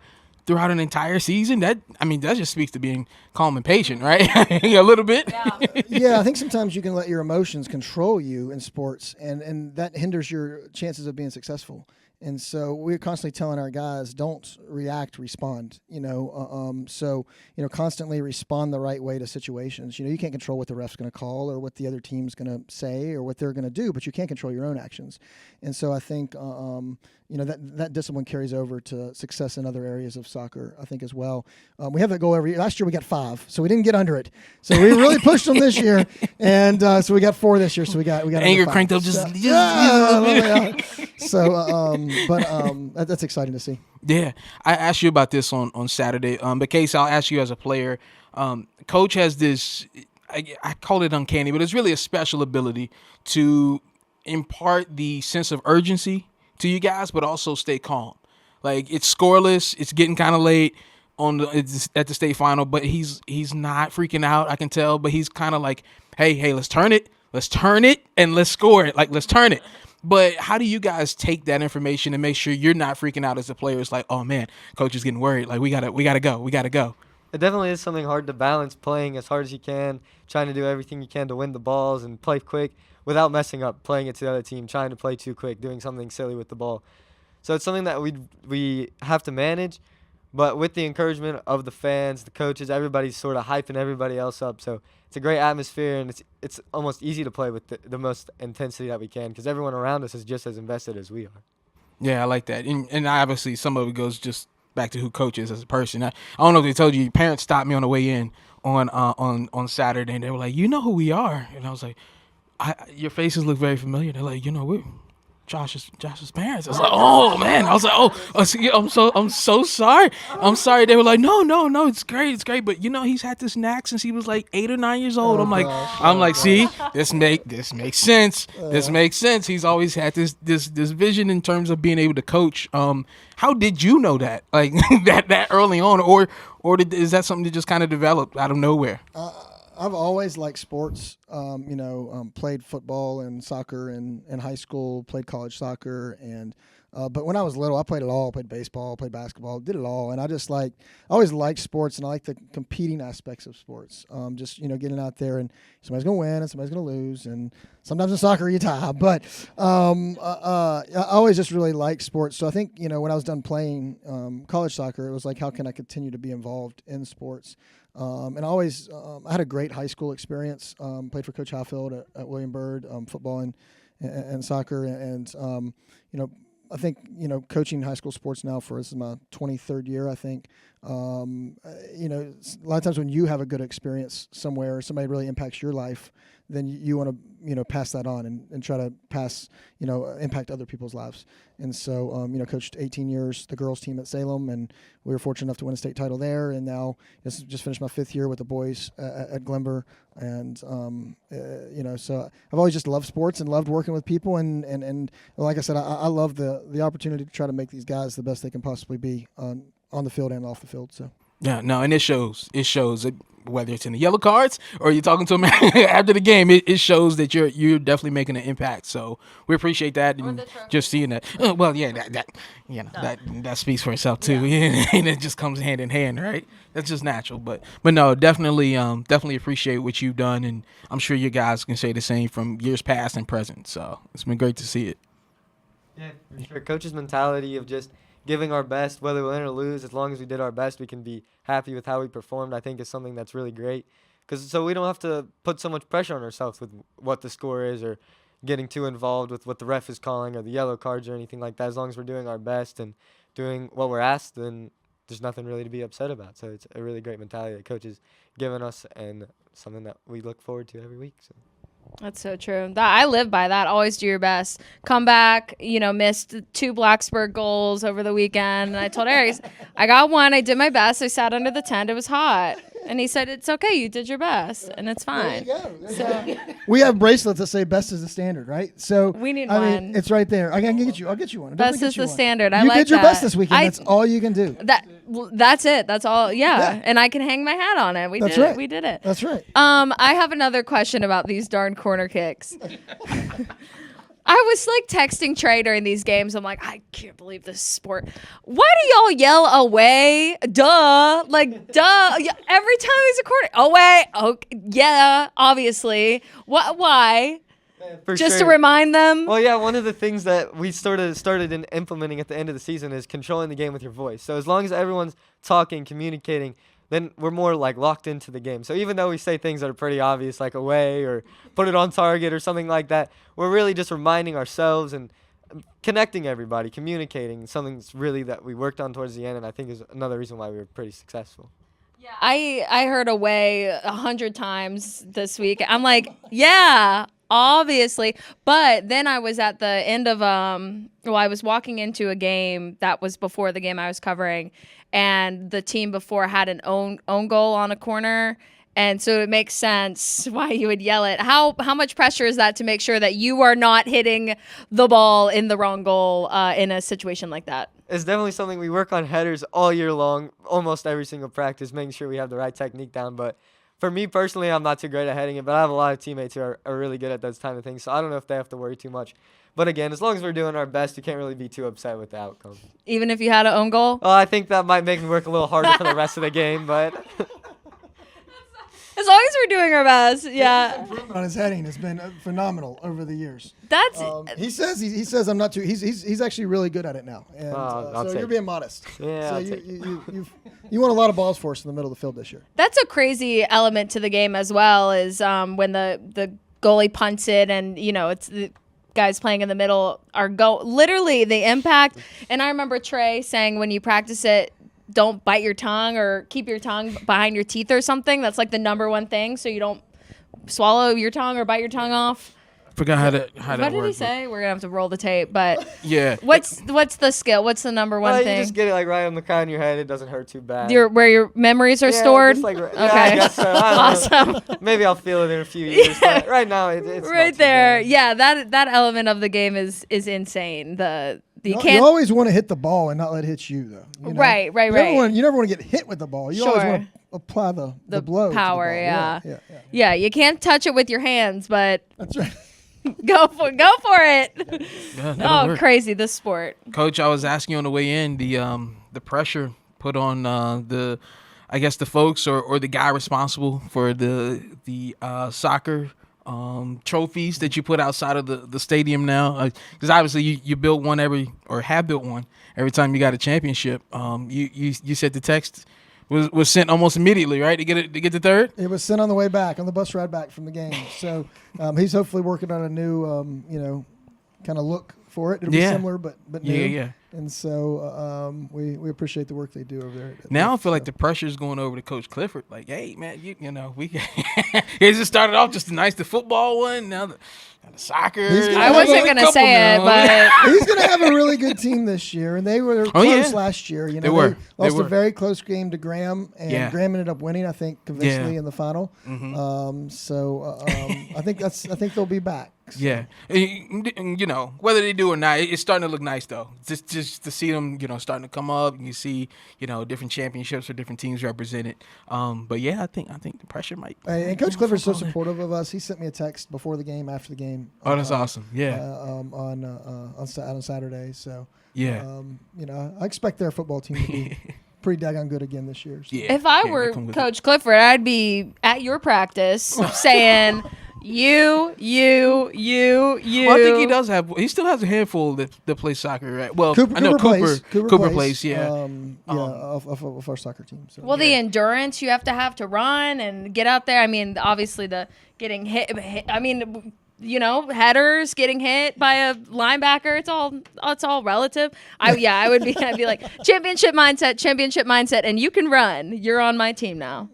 throughout an entire season. That just speaks to being calm and patient, right? A little bit.
Yeah.
Yeah, I think sometimes you can let your emotions control you in sports, and that hinders your chances of being successful. And so we're constantly telling our guys, don't react, respond. Constantly respond the right way to situations. You can't control what the ref's going to call or what the other team's going to say or what they're going to do, but you can't control your own actions. And so I think that discipline carries over to success in other areas of soccer, I think, as well. We have that goal every year. Last year we got 5, so we didn't get under it. So we really pushed them this year, and so we got 4 this year. So we got
anger cranked up just a little bit.
So that's exciting to see.
Yeah, I asked you about this on Saturday. But Case, I'll ask you as a player. Coach has this, I call it uncanny, but it's really a special ability to impart the sense of urgency to you guys, but also stay calm. Like, it's scoreless, it's getting kind of late at the state final, but he's not freaking out. I can tell, but he's kind of like, hey, let's turn it, and let's score it. Like, let's turn it. But how do you guys take that information and make sure you're not freaking out as a player? It's like, oh man, coach is getting worried. Like, we gotta go.
It definitely is something hard to balance, playing as hard as you can, trying to do everything you can to win the balls and play quick without messing up, playing it to the other team, trying to play too quick, doing something silly with the ball. So it's something that we have to manage, but with the encouragement of the fans, the coaches, everybody's sort of hyping everybody else up. So it's a great atmosphere, and it's almost easy to play with the most intensity that we can because everyone around us is just as invested as we are.
Yeah, I like that. And obviously some of it goes just back to who coach is as a person. I don't know if they told you, your parents stopped me on the way in on Saturday, and they were like, you know who we are? And I was like, your faces look very familiar. They're like, we're Josh's parents. I was like, oh man. I was like, I'm so sorry. I'm sorry. They were like, no, it's great. But he's had this knack since he was like 8 or 9 years old. I'm like, see, this makes sense. This makes sense. He's always had this vision in terms of being able to coach. How did you know that? Like that early on, or is that something that just kind of developed out of nowhere?
I've always liked sports. Played football and soccer in high school, played college soccer, and but when I was little, I played it all. Played baseball, played basketball, did it all, and I always liked sports, and I like the competing aspects of sports. Getting out there, and somebody's gonna win and somebody's gonna lose, and sometimes in soccer you tie. But I always just really liked sports. So I think when I was done playing college soccer, it was like, how can I continue to be involved in sports? And I had a great high school experience. Played for Coach Highfield at William Byrd, football and soccer. And I think, coaching high school sports now this is my 23rd year, I think. A lot of times when you have a good experience somewhere, somebody really impacts your life, then you want to, pass that on and try to impact other people's lives. And so, coached 18 years, the girls team at Salem, and we were fortunate enough to win a state title there. And now just finished my 5th year with the boys at Glenvar. And, so I've always just loved sports and loved working with people. And like I said, I love the opportunity to try to make these guys the best they can possibly be on the field and off the field. So.
Yeah, no, and it shows. It shows it, whether it's in the yellow cards or you're talking to them after the game. It shows that you're definitely making an impact. So we appreciate that, and just seeing that. Well, yeah, that speaks for itself too, and it just comes hand in hand, right? That's just natural. But no, definitely appreciate what you've done, and I'm sure you guys can say the same from years past and present. So it's been great to see it.
Yeah, for sure. Coach's mentality of just giving our best, whether we win or lose, as long as we did our best, we can be happy with how we performed, I think is something that's really great. So we don't have to put so much pressure on ourselves with what the score is or getting too involved with what the ref is calling or the yellow cards or anything like that. As long as we're doing our best and doing what we're asked, then there's nothing really to be upset about. So it's a really great mentality that Coach has given us and something that we look forward to every week. So.
That's so true. I live by that. Always do your best. Come back, missed 2 Blacksburg goals over the weekend. And I told Eric, I got 1. I did my best. I sat under the tent. It was hot. And he said, it's okay. You did your best. And it's fine.
There you go. So we have bracelets that say best is the standard, right? So
we need one.
I mean, it's right there. I'll get you one.
Best is the standard.
You did your best this weekend. That's all you can do.
That's it. That's all. Yeah. And I can hang my hat on it. We did it. We did it.
That's right.
I have another question about these darn corner kicks. I was texting Trey during these games. I'm like, I can't believe this sport. Why do y'all yell away? Duh. Duh. Every time there's a corner. Away. Okay. Yeah, obviously. Why? Just to remind them?
Well, yeah, one of the things that we started in implementing at the end of the season is controlling the game with your voice. So as long as everyone's talking, communicating, then we're more locked into the game. So even though we say things that are pretty obvious, like away or put it on target or something like that, we're really just reminding ourselves and connecting everybody, communicating, something really that we worked on towards the end, and I think is another reason why we were pretty successful.
Yeah, I heard away 100 times this week. I'm like, yeah, obviously. But then I was at the end of I was walking into a game that was before the game I was covering, and the team before had an own goal on a corner, And so it makes sense why you would yell it. How much pressure is that to make sure that you are not hitting the ball in the wrong goal in a situation like that?
It's definitely something we work on headers all year long, almost every single practice, making sure we have the right technique down. But for me personally, I'm not too great at heading it, but I have a lot of teammates who are really good at those kind of things. So I don't know if they have to worry too much. But again, as long as we're doing our best, you can't really be too upset with the outcome.
Even if you had an own goal?
Oh, I think that might make me work a little harder for the rest of the game, but
As long as we're doing our best, yeah.
His improvement on his heading has been phenomenal over the years.
That's
He says I'm not too. He's actually really good at it now. And so you're being modest.
Yeah,
So
I'll
you won a lot of balls for us in the middle of the field this year.
that's a crazy element to the game as well. Is when the goalie punts it, and it's the guys playing in the middle are literally the impact. And I remember Trey saying when you practice it, don't bite your tongue or keep your tongue behind your teeth or something. That's like the number one thing, so you don't swallow your tongue or bite your tongue off.
Forgot how that
What did he say? We're gonna have to roll the tape, but
Yeah.
what's the skill? What's the number one
you
thing?
just get it like right on the crown of your head. It doesn't hurt too bad.
Where your memories are
Yeah,
stored.
just like,
Okay,
I guess so. I don't know.
awesome.
Maybe I'll feel it in a few years. But right now, it's not
Right
too
there,
bad.
yeah. That element of the game is insane. You
You
can't.
always want to hit the ball and not let it hit you, though. You know?
Right.
You never want to get hit with the ball. You always
Sure.
want to apply the blow. to the
power,
ball.
yeah.
Yeah.
You can't touch it with your hands, but
That's right.
go for it.
Yeah, that'll
Oh,
work.
crazy! This sport.
Coach, I was asking you on the way in the pressure put on the folks or the guy responsible for the soccer trophies that you put outside of the stadium now, because obviously you build one have built one every time you got a championship. You said the text was sent almost immediately, right, to get the third.
It was sent on the way back, on the bus ride back from the game. So he's hopefully working on a new, kind of look for it. It'll be similar, but new.
Yeah.
And so we appreciate the work they do over there.
Now I feel like the pressure's going over to Coach Clifford. Like, hey man, we it just started off just the football one. Now the soccer.
I wasn't gonna say it, but
he's going to have a really good team this year, and they were close last year.
They were.
They lost a very close game to Graham, and Graham ended up winning, I think, convincingly in the final.
Mm-hmm.
I think they'll be back. So.
Yeah, and, whether they do or not, it's starting to look nice though. Just to see them, starting to come up. You see, different championships for different teams represented. But yeah, I think the pressure might.
And Coach Clifford's so supportive of us. He sent me a text before the game, after the game.
Oh, that's awesome. Yeah.
On Saturday. So
yeah.
I expect their football team to be pretty daggone good again this year. So.
Yeah.
if I were Coach Clifford, I'd be at your practice saying. You.
Well, I think he does have. He still has a handful that play soccer, right? Well, I know Cooper plays. Yeah.
Of our soccer team. So.
Well, the endurance you have to run and get out there. I mean, obviously the getting hit. I mean, headers, getting hit by a linebacker. It's all relative. I would be. I'd be like championship mindset, and you can run. You're on my team now.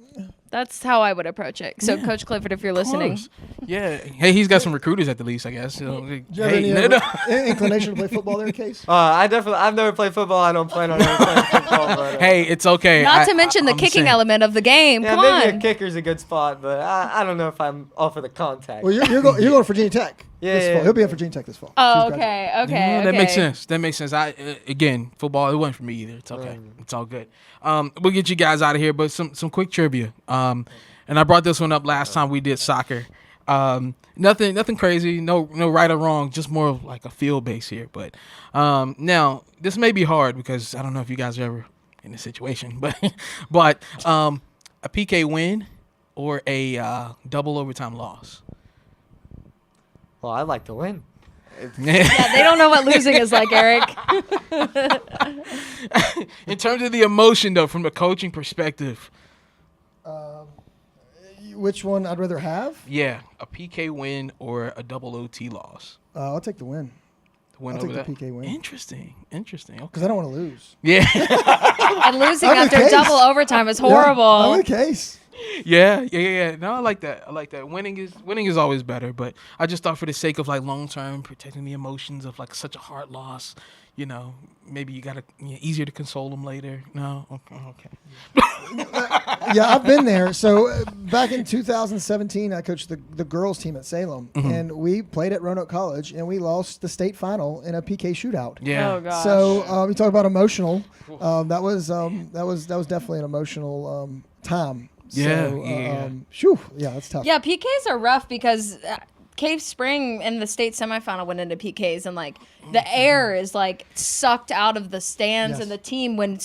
That's how I would approach it. So, Coach Clifford, if you're listening.
Yeah. Hey, he's got some recruiters at the least, I guess. So,
Do you have any inclination to play football there, Case?
I've never played football. I don't plan on ever playing football. But,
hey, it's okay.
Not to mention the kicking element of the game.
Yeah,
Come
maybe
on.
a kicker's a good spot, but I don't know if I'm all for the contact.
Well, you're going to Virginia Tech this fall. He'll be at Virginia Tech this fall.
Oh, okay.
Yeah, that makes sense. Again, football, it wasn't for me either. It's okay. It's all good. We'll get you guys out of here, but some quick trivia. And I brought this one up last time we did soccer. Nothing crazy, no right or wrong, just more of like a feel base here. But now this may be hard because I don't know if you guys are ever in this situation, but a PK win or a double overtime loss.
Well, I'd like to win.
Yeah, they don't know what losing is like, Eric.
In terms of the emotion, though, from a coaching perspective.
Which one I'd rather have?
Yeah, a PK win or a double OT loss.
I'll take the win.
I'll
take the PK win.
Interesting. Okay.
Because I don't want to lose.
Yeah.
And losing
I'm
after
the Case.
double overtime is horrible.
Yeah, I'm the Case.
Yeah. No, I like that. Winning is always better, but I just thought for the sake of like long term protecting the emotions of like such a hard loss, maybe you gotta easier to console them later. No, okay.
Yeah, I've been there. So back in 2017, I coached the girls team at Salem, and we played at Roanoke College, and we lost the state final in a PK shootout.
Yeah.
Oh gosh.
So you talk about emotional. That was definitely an emotional time.
Yeah,
That's tough.
Yeah, PKs are rough because Cave Spring in the state semifinal went into PKs, and like the air is like sucked out of the stands
Yes.
and the team when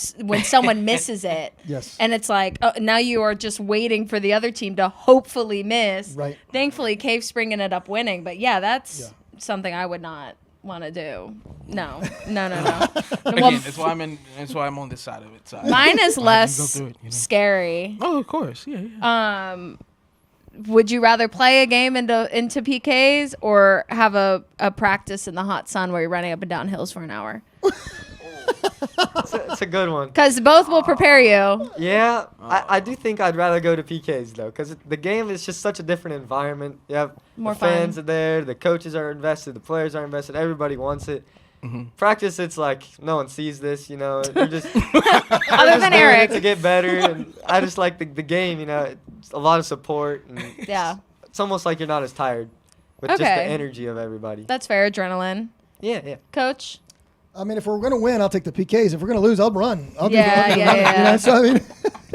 someone misses it.
Yes.
And it's like now you are just waiting for the other team to hopefully miss.
Right.
Thankfully, Cave Spring ended up winning, but yeah, that's something I would not want to do. No.
Again, that's why I'm on this side of it. So
Mine is
I can go
less
through it,
scary.
Oh, of course. Yeah.
Would you rather play a game into PKs or have a practice in the hot sun where you're running up and down hills for an hour?
It's a good one.
Because both will prepare you.
Yeah, I do think I'd rather go to PKs though, because the game is just such a different environment. You have
More
the fans
fun.
are there, the coaches are invested, the players are invested, everybody wants it. Practice, it's like no one sees this, you're just
Other than
doing it
Eric.
to get better, and I just like the game. It's a lot of support, and
Yeah,
it's almost like you're not as tired with just the
Okay.
energy of everybody.
that's fair. Adrenaline.
Yeah.
Coach?
I mean, if we're going to win, I'll take the PKs. If we're going to lose, I'll run. I'll
Yeah,
do the
yeah.
So I mean,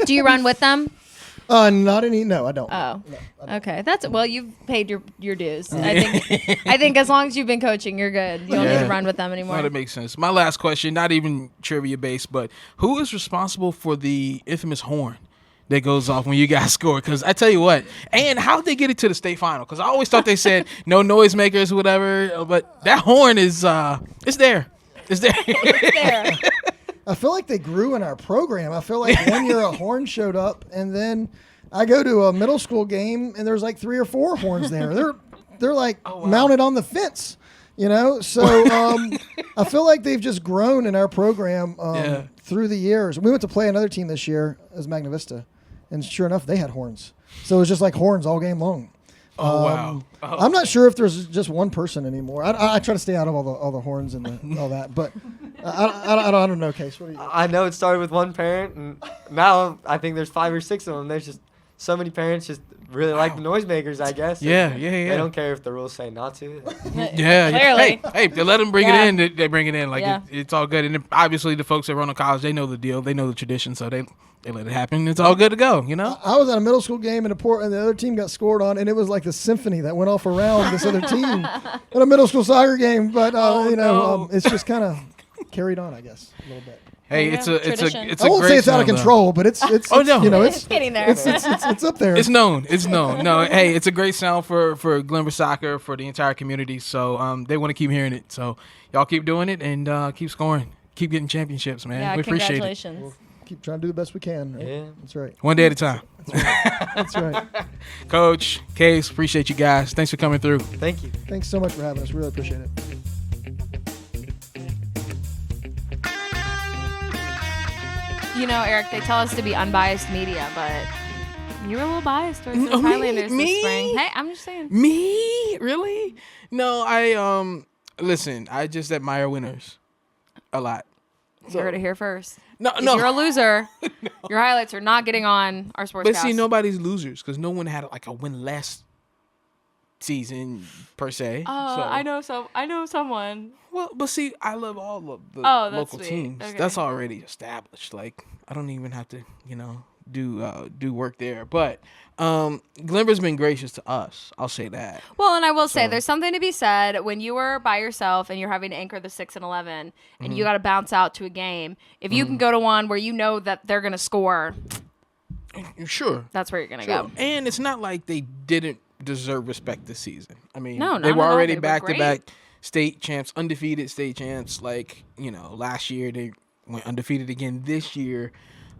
Do you run with them?
not any. No, I don't.
Oh,
No, I don't.
okay. Well, you've paid your dues. I think as long as you've been coaching, you're good. You don't need to
Yeah.
run with them
No,
anymore.
that makes sense. My last question, not even trivia based, but who is responsible for the infamous horn that goes off when you guys score? Because I tell you what, and how'd they get it to the state final? Because I always thought they said no noisemakers, whatever, but that horn is it's there. It's there.
There.
I feel like they grew in our program. I feel like one year a horn showed up, and then I go to a middle school game, and there's like 3 or 4 horns there. They're like mounted on the fence, So I feel like they've just grown in our program through the years. We went to play another team this year as Magna Vista, and sure enough, they had horns. So it was just like horns all game long.
Wow.
I'm not sure if there's just one person anymore. I try to stay out of all the horns and all that, but I don't know, Case. What do you?
I know it started with one parent, and now I think there's 5 or 6 of them. There's just so many parents just really like the noisemakers, I guess.
Yeah.
They don't care if the rules say not to.
Yeah.
Clearly.
Hey, they let them bring
Yeah.
it in. They bring it in. Like
Yeah.
it's all good. And then obviously the folks at Roanoke College, they know the deal. They know the tradition, so they let it happen. It's all good to go.
I was at a middle school game and the other team got scored on, and it was like the symphony that went off around this other team at a middle school soccer game. But
no.
it's just kind of carried on, I guess, a little bit.
Hey,
Yeah,
it's a
tradition.
it's
I
a
won't
great
say it's out of
smell, though.
control, but it's
Oh, no.
it's
Getting there.
it's up there.
It's known. It's known. No, hey, it's a great sound for Glenvar soccer, for the entire community. So they want to keep hearing it. So y'all keep doing it and keep scoring. Keep getting championships, man.
Yeah,
we appreciate it.
congratulations.
Keep trying to do the best we can. Right?
Yeah.
That's right.
One day at a time.
That's right.
Coach, Case, appreciate you guys. Thanks for coming through.
Thank you.
Thanks so much for having us. Really appreciate it.
Eric, they tell us to be unbiased media, but you were a little biased towards the
Oh, me?
Highlanders
Me?
this spring. Hey, I'm just saying.
Me? Really? No, I listen, I just admire winners a lot.
You heard it here first.
No,
If
no.
you're a loser, your highlights are not getting on our sports.
But see, nobody's losers because no one had like a win last season per se.
Oh,
so.
I know someone.
Well, but see, I love all of the
Oh, that's
local
sweet.
teams.
Okay.
That's already established. Like I don't even have to, do work there. But Glenvar's been gracious to us. I'll say that.
Well, and I will say, there's something to be said when you are by yourself and you're having to anchor the 6 and 11, and you got to bounce out to a game. If you can go to one where you know that they're gonna score,
Sure.
that's where you're gonna
Sure.
go.
And it's not like they didn't deserve respect this season. I mean,
No,
they
not
were
at all.
already
They were
back to
great.
back state champs, undefeated state champs. Like, last year they went undefeated again this year.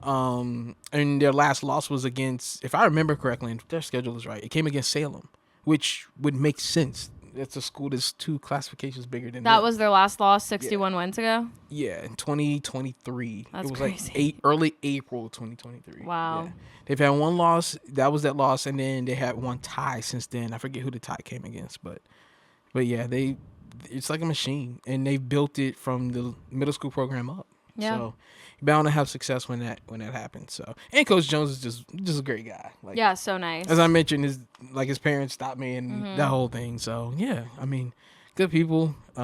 And their last loss was against, if I remember correctly, and their schedule is right, it came against Salem, which would make sense. It's a school that's 2 classifications bigger than
That
them.
was their last loss 61 wins ago.
Yeah, in 2023.
That's
it was
crazy.
like early April 2023.
Wow.
Yeah. They've had 1 loss. That was that loss, and then they had 1 tie since then. I forget who the tie came against, but yeah, it's like a machine, and they've built it from the middle school program up.
Yeah.
So you're bound to have success when that happens. So, and Coach Jones is just a great guy. Like,
Yeah, so nice.
as I mentioned, his parents stopped me and that whole thing. So yeah, I mean, good people. I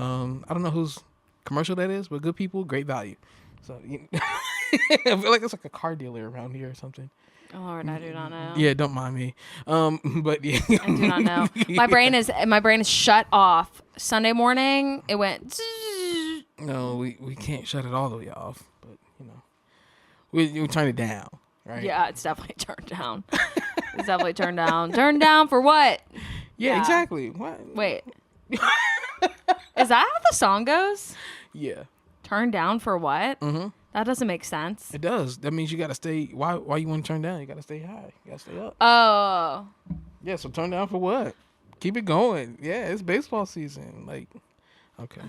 don't know whose commercial that is, but good people, great value. So I feel like it's like a car dealer around here or something.
Oh, Lord, I do not know.
Yeah, don't mind me. But yeah,
I do not know. My brain is shut off. Sunday morning, it went.
No, we can't shut it all the way off, but we turn it down, right?
Yeah, it's definitely turned down. It's definitely turned down. Turned down for what?
Yeah,
Yeah.
exactly. What?
Wait. Is that how the song goes?
Yeah.
Turned down for what?
Mm-hmm.
That doesn't make sense.
It does. That means you gotta stay. Why you want to turn down? You gotta stay high. You gotta stay up.
Oh.
Yeah. So turn down for what? Keep it going. Yeah, it's baseball season. Like, okay.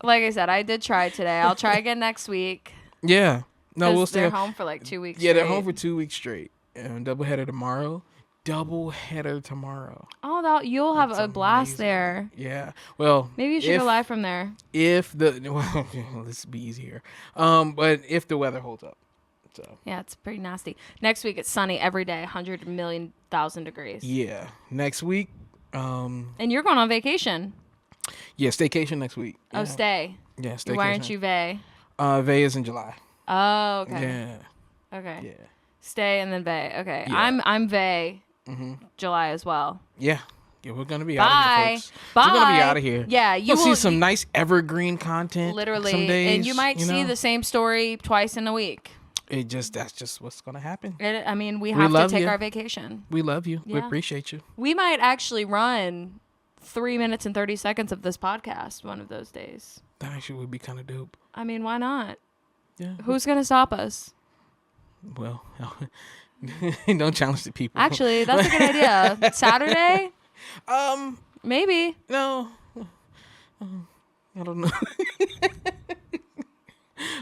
Like I said, I did try today. I'll try again next week.
Yeah. No,
'Cause
we'll stay.
they're home for like 2 weeks.
Yeah, they're
straight.
home for 2 weeks straight. And doubleheader tomorrow.
Oh, you'll have
That's
a blast
amazing.
there.
Yeah. Well,
Maybe you should go live from there.
Well, let's be easier. But if the weather holds up. So.
Yeah, it's pretty nasty. Next week it's sunny every day, 100,000,000 degrees.
Yeah. Next week.
And you're going on vacation.
Yeah, staycation next week.
Oh,
Yeah.
stay.
Yeah, staycation.
Why aren't you vay?
Vay is in July.
Oh, okay.
Yeah.
Okay.
Yeah.
Stay and then vay. Okay.
Yeah.
I'm vay.
Mm-hmm.
July as well.
Yeah. Yeah, we're gonna be out of
Bye.
here, folks.
Bye.
We're gonna be out of here.
Yeah,
You'll see some nice evergreen content.
Literally,
some days,
and you might see the same story twice in a week.
That's just what's gonna happen.
We have to
love
take
you.
our vacation.
We love you. We
Yeah.
appreciate you.
We might actually run 3 minutes and 30 seconds of this podcast one of those days.
That actually would be kind of dope.
I mean, why not?
Yeah.
Who's gonna stop us?
Well, don't challenge the people.
Actually, that's a good idea. Saturday? Maybe.
No. I don't know.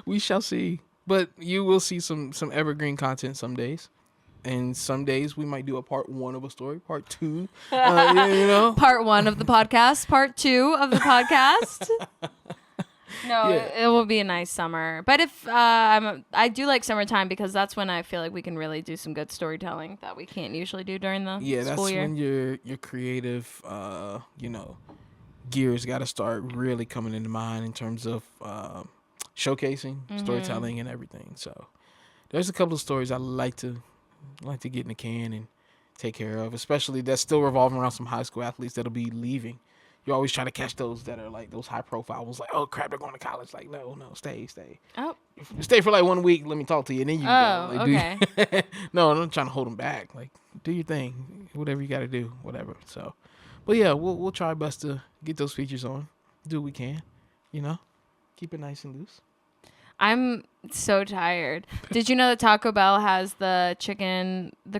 We shall see. But you will see some evergreen content some days. And some days we might do a part 1 of a story, part 2.
Part 1 of the podcast, part 2 of the podcast. No,
Yeah.
it will be a nice summer. But if I do like summertime because that's when I feel like we can really do some good storytelling that we can't usually do during the school year.
When your creative gears got to start really coming into mind in terms of showcasing storytelling and everything. So there's a couple of stories I like to get in the can and take care of, especially that's still revolving around some high school athletes that'll be leaving. You always try to catch those that are like those high profile ones, like, oh crap, they're going to college. Like, no, stay.
Oh.
Stay for like 1 week. Let me talk to you, and then you
Oh,
go. Like,
okay.
No, I'm not trying to hold them back. Like, do your thing, whatever you got to do, whatever. So, but yeah, we'll try our best to get those features on. Do what we can, keep it nice and loose.
I'm so tired. Did you know that Taco Bell has the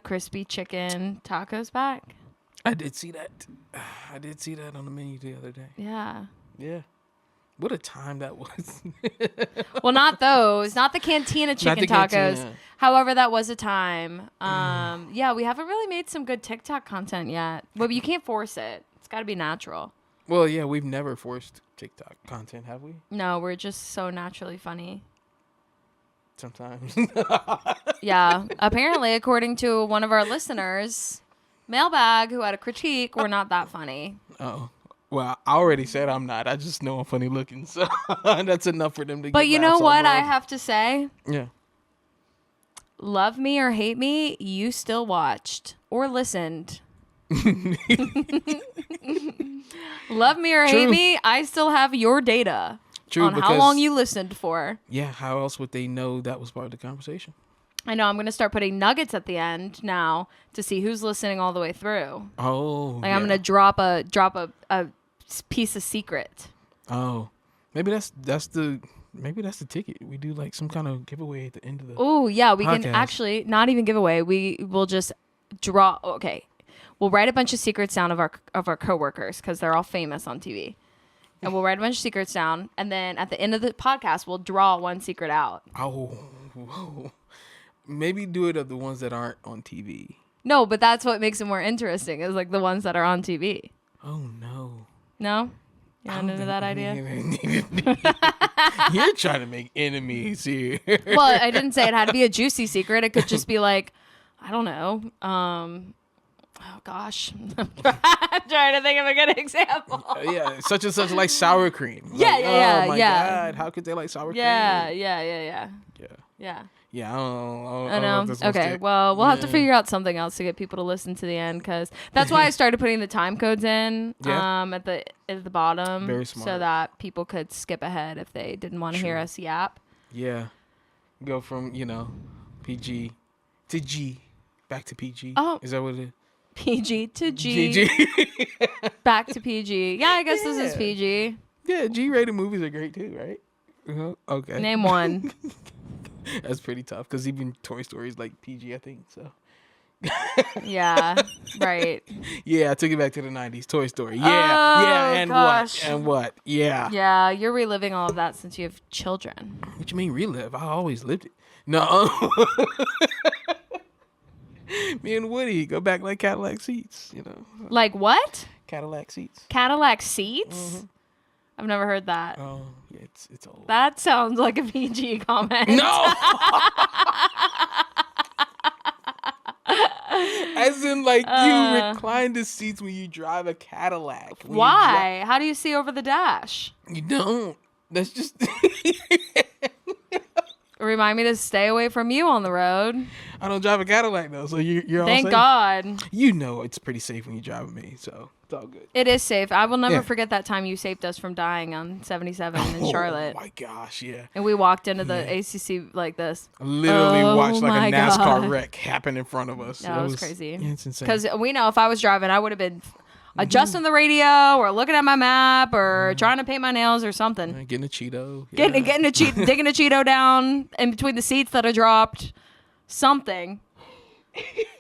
crispy chicken tacos back?
I did see that. I did see that on the menu the other day.
Yeah.
Yeah. What a time that was.
Well, not those. Not the Cantina chicken tacos.
Cantina.
However, that was a time. Yeah, we haven't really made some good TikTok content yet. But you can't force it. It's got to be natural.
Well, yeah, we've never forced TikTok content, have we?
No, we're just so naturally funny.
Sometimes.
Yeah. Apparently, according to one of our listeners, Mailbag, who had a critique, we're not that funny.
Oh. Well, I already said I'm not. I just know I'm funny looking. So that's enough for them to get
But you know
laughs all
what I
around.
have to say?
Yeah.
Love me or hate me, you still watched or listened. Love me or hate
True.
me, I still have your data
True,
on how
because-
long you listened for.
Yeah, how else would they know that was part of the conversation?
I know I'm going to start putting nuggets at the end now to see who's listening all the way through.
Oh.
Like I'm going to drop a piece of secret.
Oh. Maybe that's the ticket. We do like some kind of giveaway at the end of the
Oh, yeah, we can
podcast.
actually not even give away. We will just draw. Okay. we'll write a bunch of secrets down of our coworkers because they're all famous on TV. And we'll write a bunch of secrets down, and then at the end of the podcast, we'll draw one secret out.
Oh, whoa. Maybe do it of the ones that aren't on TV.
No, but that's what makes it more interesting, is like the ones that are on TV.
Oh, no.
No? You're not into that idea?
You're trying to make enemies here.
Well, I didn't say it had to be a juicy secret. It could just be like, I don't know. Oh, gosh. I'm trying to think of a good example.
Yeah, such and such like sour cream.
Yeah,
like,
yeah,
oh my
yeah.
God, how could they like sour cream?
Yeah.
Yeah, I don't know. If this one's
Okay.
good.
Well, we'll have to figure out something else to get people to listen to the end, because that's why I started putting the time codes in at the bottom.
Very smart.
So that people could skip ahead if they didn't want to hear us yap.
Yeah. Go from, PG to G. Back to PG.
Oh.
Is that what it is?
PG to G.
PG.
Back to PG. Yeah, I guess this is PG.
Yeah, G-rated movies are great too, right? Okay.
Name one.
That's pretty tough because even Toy Story is like PG, I think. So.
Yeah. Right.
Yeah, I took it back to the 90s. Toy Story. Yeah. And
gosh.
what? And what? Yeah.
Yeah, you're reliving all of that since you have children.
What you mean relive? I always lived it. No. Me and Woody go back like Cadillac seats,
Like what?
Cadillac seats.
Cadillac seats?
Mm-hmm.
I've never heard that.
Oh, yeah, it's old.
That sounds like a PG comment.
No. As in, like, you recline the seats when you drive a Cadillac.
Why? How do you see over the dash?
You don't. That's just.
Remind me to stay away from you on the road.
I don't drive a Cadillac though, so you're all safe.
Thank God.
You know it's pretty safe when you drive with me, so it's all good.
It is safe. I will never forget that time you saved us from dying on 77 in Charlotte.
Oh my gosh, yeah.
And we walked into the ACC like this.
I literally watched like a NASCAR
God.
wreck happen in front of us.
That was crazy.
Yeah, it's insane.
Because we know if I was driving, I would have been adjusting the radio or looking at my map or trying to paint my nails or something.
Getting a Cheeto.
Digging a Cheeto down in between the seats that are dropped. Something.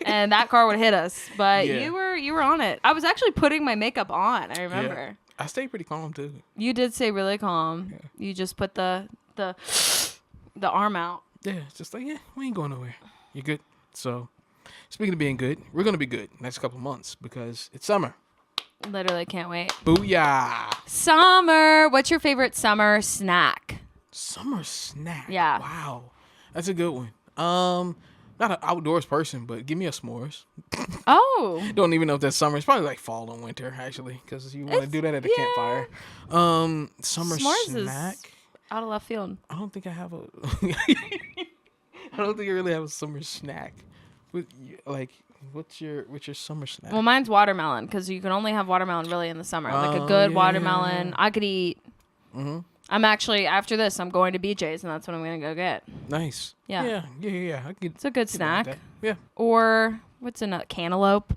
And that car would hit us. But you were on it. I was actually putting my makeup on, I remember.
Yeah. I stayed pretty calm too.
You did stay really calm. Yeah. You just put the arm out.
Yeah, it's just like, we ain't going nowhere. You're good. So, speaking of being good, we're going to be good next couple months because it's summer.
Literally can't wait.
Booyah.
Summer. What's your favorite summer snack?
Summer snack?
Yeah.
Wow. That's a good one. Not an outdoors person, but give me a s'mores.
Oh.
Don't even know if that's summer. It's probably like fall and winter, actually, because you want to do that at a campfire. Summer
s'mores
snack?
Is out of left field.
I don't think I have a... I don't think I really have a summer snack. What's your summer snack?
Well, mine's watermelon because you can only have watermelon really in the summer. Like a good watermelon. I could eat. Mm-hmm. I'm actually, after this, I'm going to BJ's and that's what I'm going to go get.
Nice.
Yeah.
Yeah.
It's a good snack.
Like yeah.
Or what's another? Cantaloupe.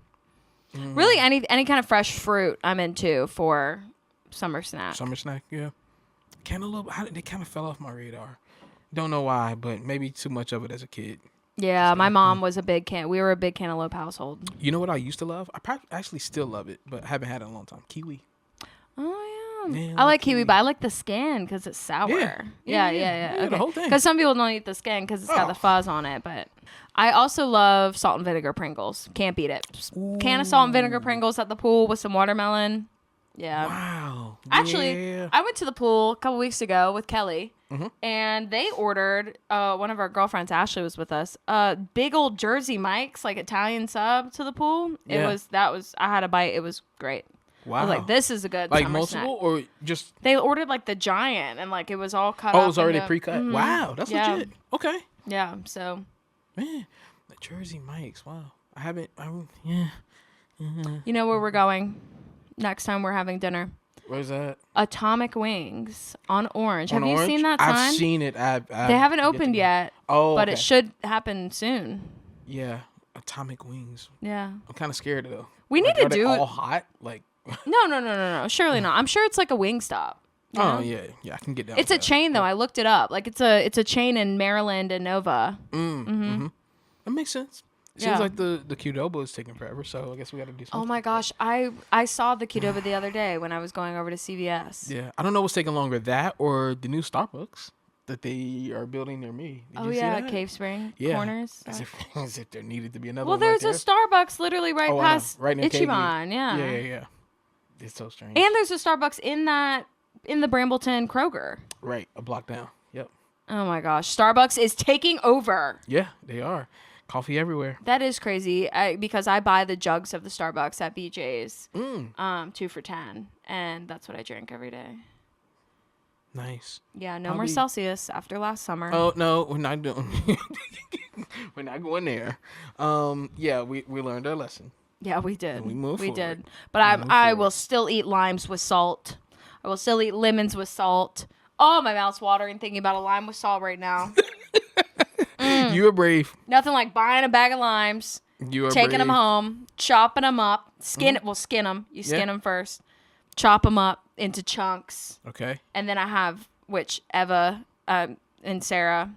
Really, any kind of fresh fruit I'm into for summer snack.
Summer snack, yeah. Cantaloupe, they kind of fell off my radar. Don't know why, but maybe too much of it as a kid.
Yeah, my mom was we were a big cantaloupe household.
You know what I used to love? I probably actually still love it, but haven't had it in a long time. Kiwi.
Oh, yeah.
Man,
I like kiwi, but I like the skin because it's sour. Yeah. Okay.
The whole thing.
Because some people don't eat the skin because it's got the fuzz on it, but I also love salt and vinegar Pringles. Can't beat it. Can of salt and vinegar Pringles at the pool with some watermelon. Yeah.
Wow.
Actually, I went to the pool a couple weeks ago with Kelly, and they ordered, one of our girlfriends, Ashley, was with us, big old Jersey Mike's, like Italian sub to the pool. I had a bite. It was great.
Wow.
I was like, this is a good
like
summer
multiple
snack.
or just...
They ordered like the giant, and like it was all cut up.
Oh, it was already pre-cut.
Mm-hmm.
Wow, that's legit. Okay.
Yeah, so.
Man, the Jersey Mike's. Wow.
You know where we're going next time we're having dinner?
Where's that?
Atomic Wings on Orange.
On
Have you
Orange?
seen that sign?
I've seen it.
They haven't opened yet.
Oh,
but it should happen soon.
Yeah, Atomic Wings.
Yeah.
I'm kind of scared though.
We need to do it.
All hot, like.
No. Surely not. I'm sure it's like a Wingstop.
Oh yeah, I can get down.
It's a chain though. I looked it up. Like it's a chain in Maryland and Nova.
That makes sense. Seems like the Qdoba is taking forever, so I guess we got to do something.
Oh my gosh, I saw the Qdoba the other day when I was going over to CVS.
Yeah, I don't know what's taking longer, that or the new Starbucks that they are building near me. Did you see that?
Cave Spring
Yeah.
Corners.
As if there needed to be another
Well,
one.
there's
right
a Starbucks literally right
Oh, I know.
past
Right near
Ichiban. Yeah.
Yeah. It's so strange.
And there's a Starbucks in the Brambleton Kroger.
Right, a block down. Yep.
Oh my gosh, Starbucks is taking over.
Yeah, they are. Coffee everywhere.
That is crazy. Because I buy the jugs of the Starbucks at BJ's, 2 for $10, and that's what I drink every day.
Nice.
Yeah, no more Celsius after last summer.
Oh no, we're not doing. We're not going there. Yeah, we learned our lesson.
Yeah, we did.
And we moved
We
forward.
did. But I will still eat limes with salt. I will still eat lemons with salt. Oh, my mouth's watering thinking about a lime with salt right now.
You are brave.
Nothing like buying a bag of limes,
You are
taking them
brave.
home, chopping them up, skin them. You skin them first, chop them up into chunks,
Okay.
and then I have, which Eva and Sarah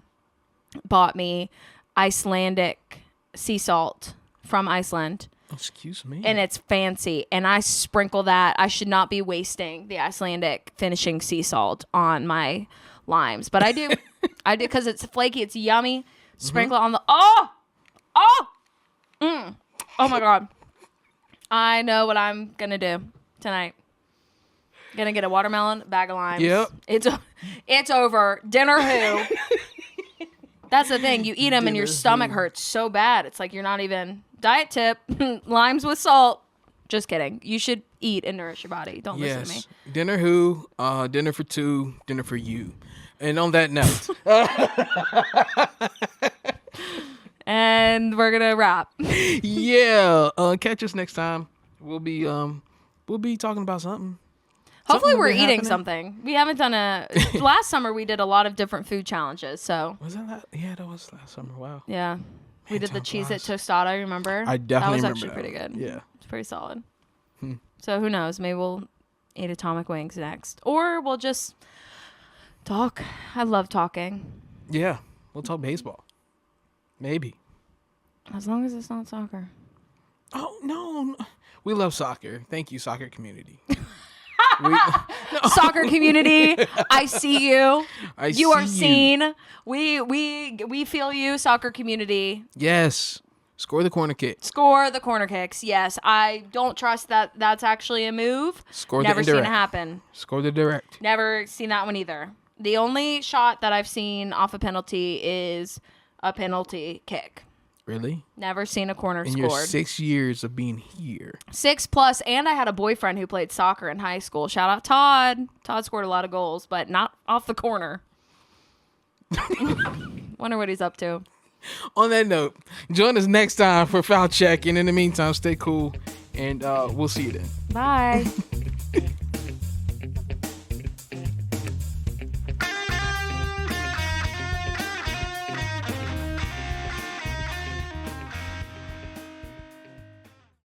bought me, Icelandic sea salt from Iceland.
Excuse me.
And it's fancy, and I sprinkle that. I should not be wasting the Icelandic finishing sea salt on my limes, but I do. I do because it's flaky, it's yummy. Sprinkle it on the oh my god! I know what I'm gonna do tonight. Gonna get a watermelon, bag of limes.
Yep.
It's over. Dinner who? That's the thing. You eat them and your stomach hurts so bad. It's like you're not even. Diet tip, limes with salt. Just kidding. You should eat and nourish your body. Don't listen to me.
Dinner who? Dinner for two. Dinner for you. And on that note,
And we're gonna wrap.
yeah. Catch us next time. We'll be talking about something.
Hopefully
Something
we're
been
eating
happening.
something. We haven't done last summer we did a lot of different food challenges. So
Was that last? Yeah, that was last summer. Wow.
yeah. We did the
time
Cheez-It
flies.
tostada, remember?
I definitely
That was
remember
actually
that
pretty
one.
good.
Yeah.
It's pretty solid. So who knows? Maybe we'll eat atomic wings next. Or we'll just talk. I love talking.
Yeah. We'll talk baseball. Maybe.
As long as it's not soccer.
Oh no. We love soccer. Thank you, soccer community.
Soccer community, I see you. You are
see
seen. We feel you, soccer community.
Yes. Score the corner kick.
Score the corner kicks. Yes, I don't trust that that's actually a move.
Score
Never
the
seen it
indirect.
happen.
Score the direct.
Never seen that one either. The only shot that I've seen off a penalty is a penalty kick.
Really?
Never seen a corner
In your
scored.
6 years of being here.
6+, and I had a boyfriend who played soccer in high school. Shout out Todd. Todd scored a lot of goals, but not off the corner. Wonder what he's up to.
On that note, join us next time for Foul Check. And in the meantime, stay cool. And we'll see you then.
Bye.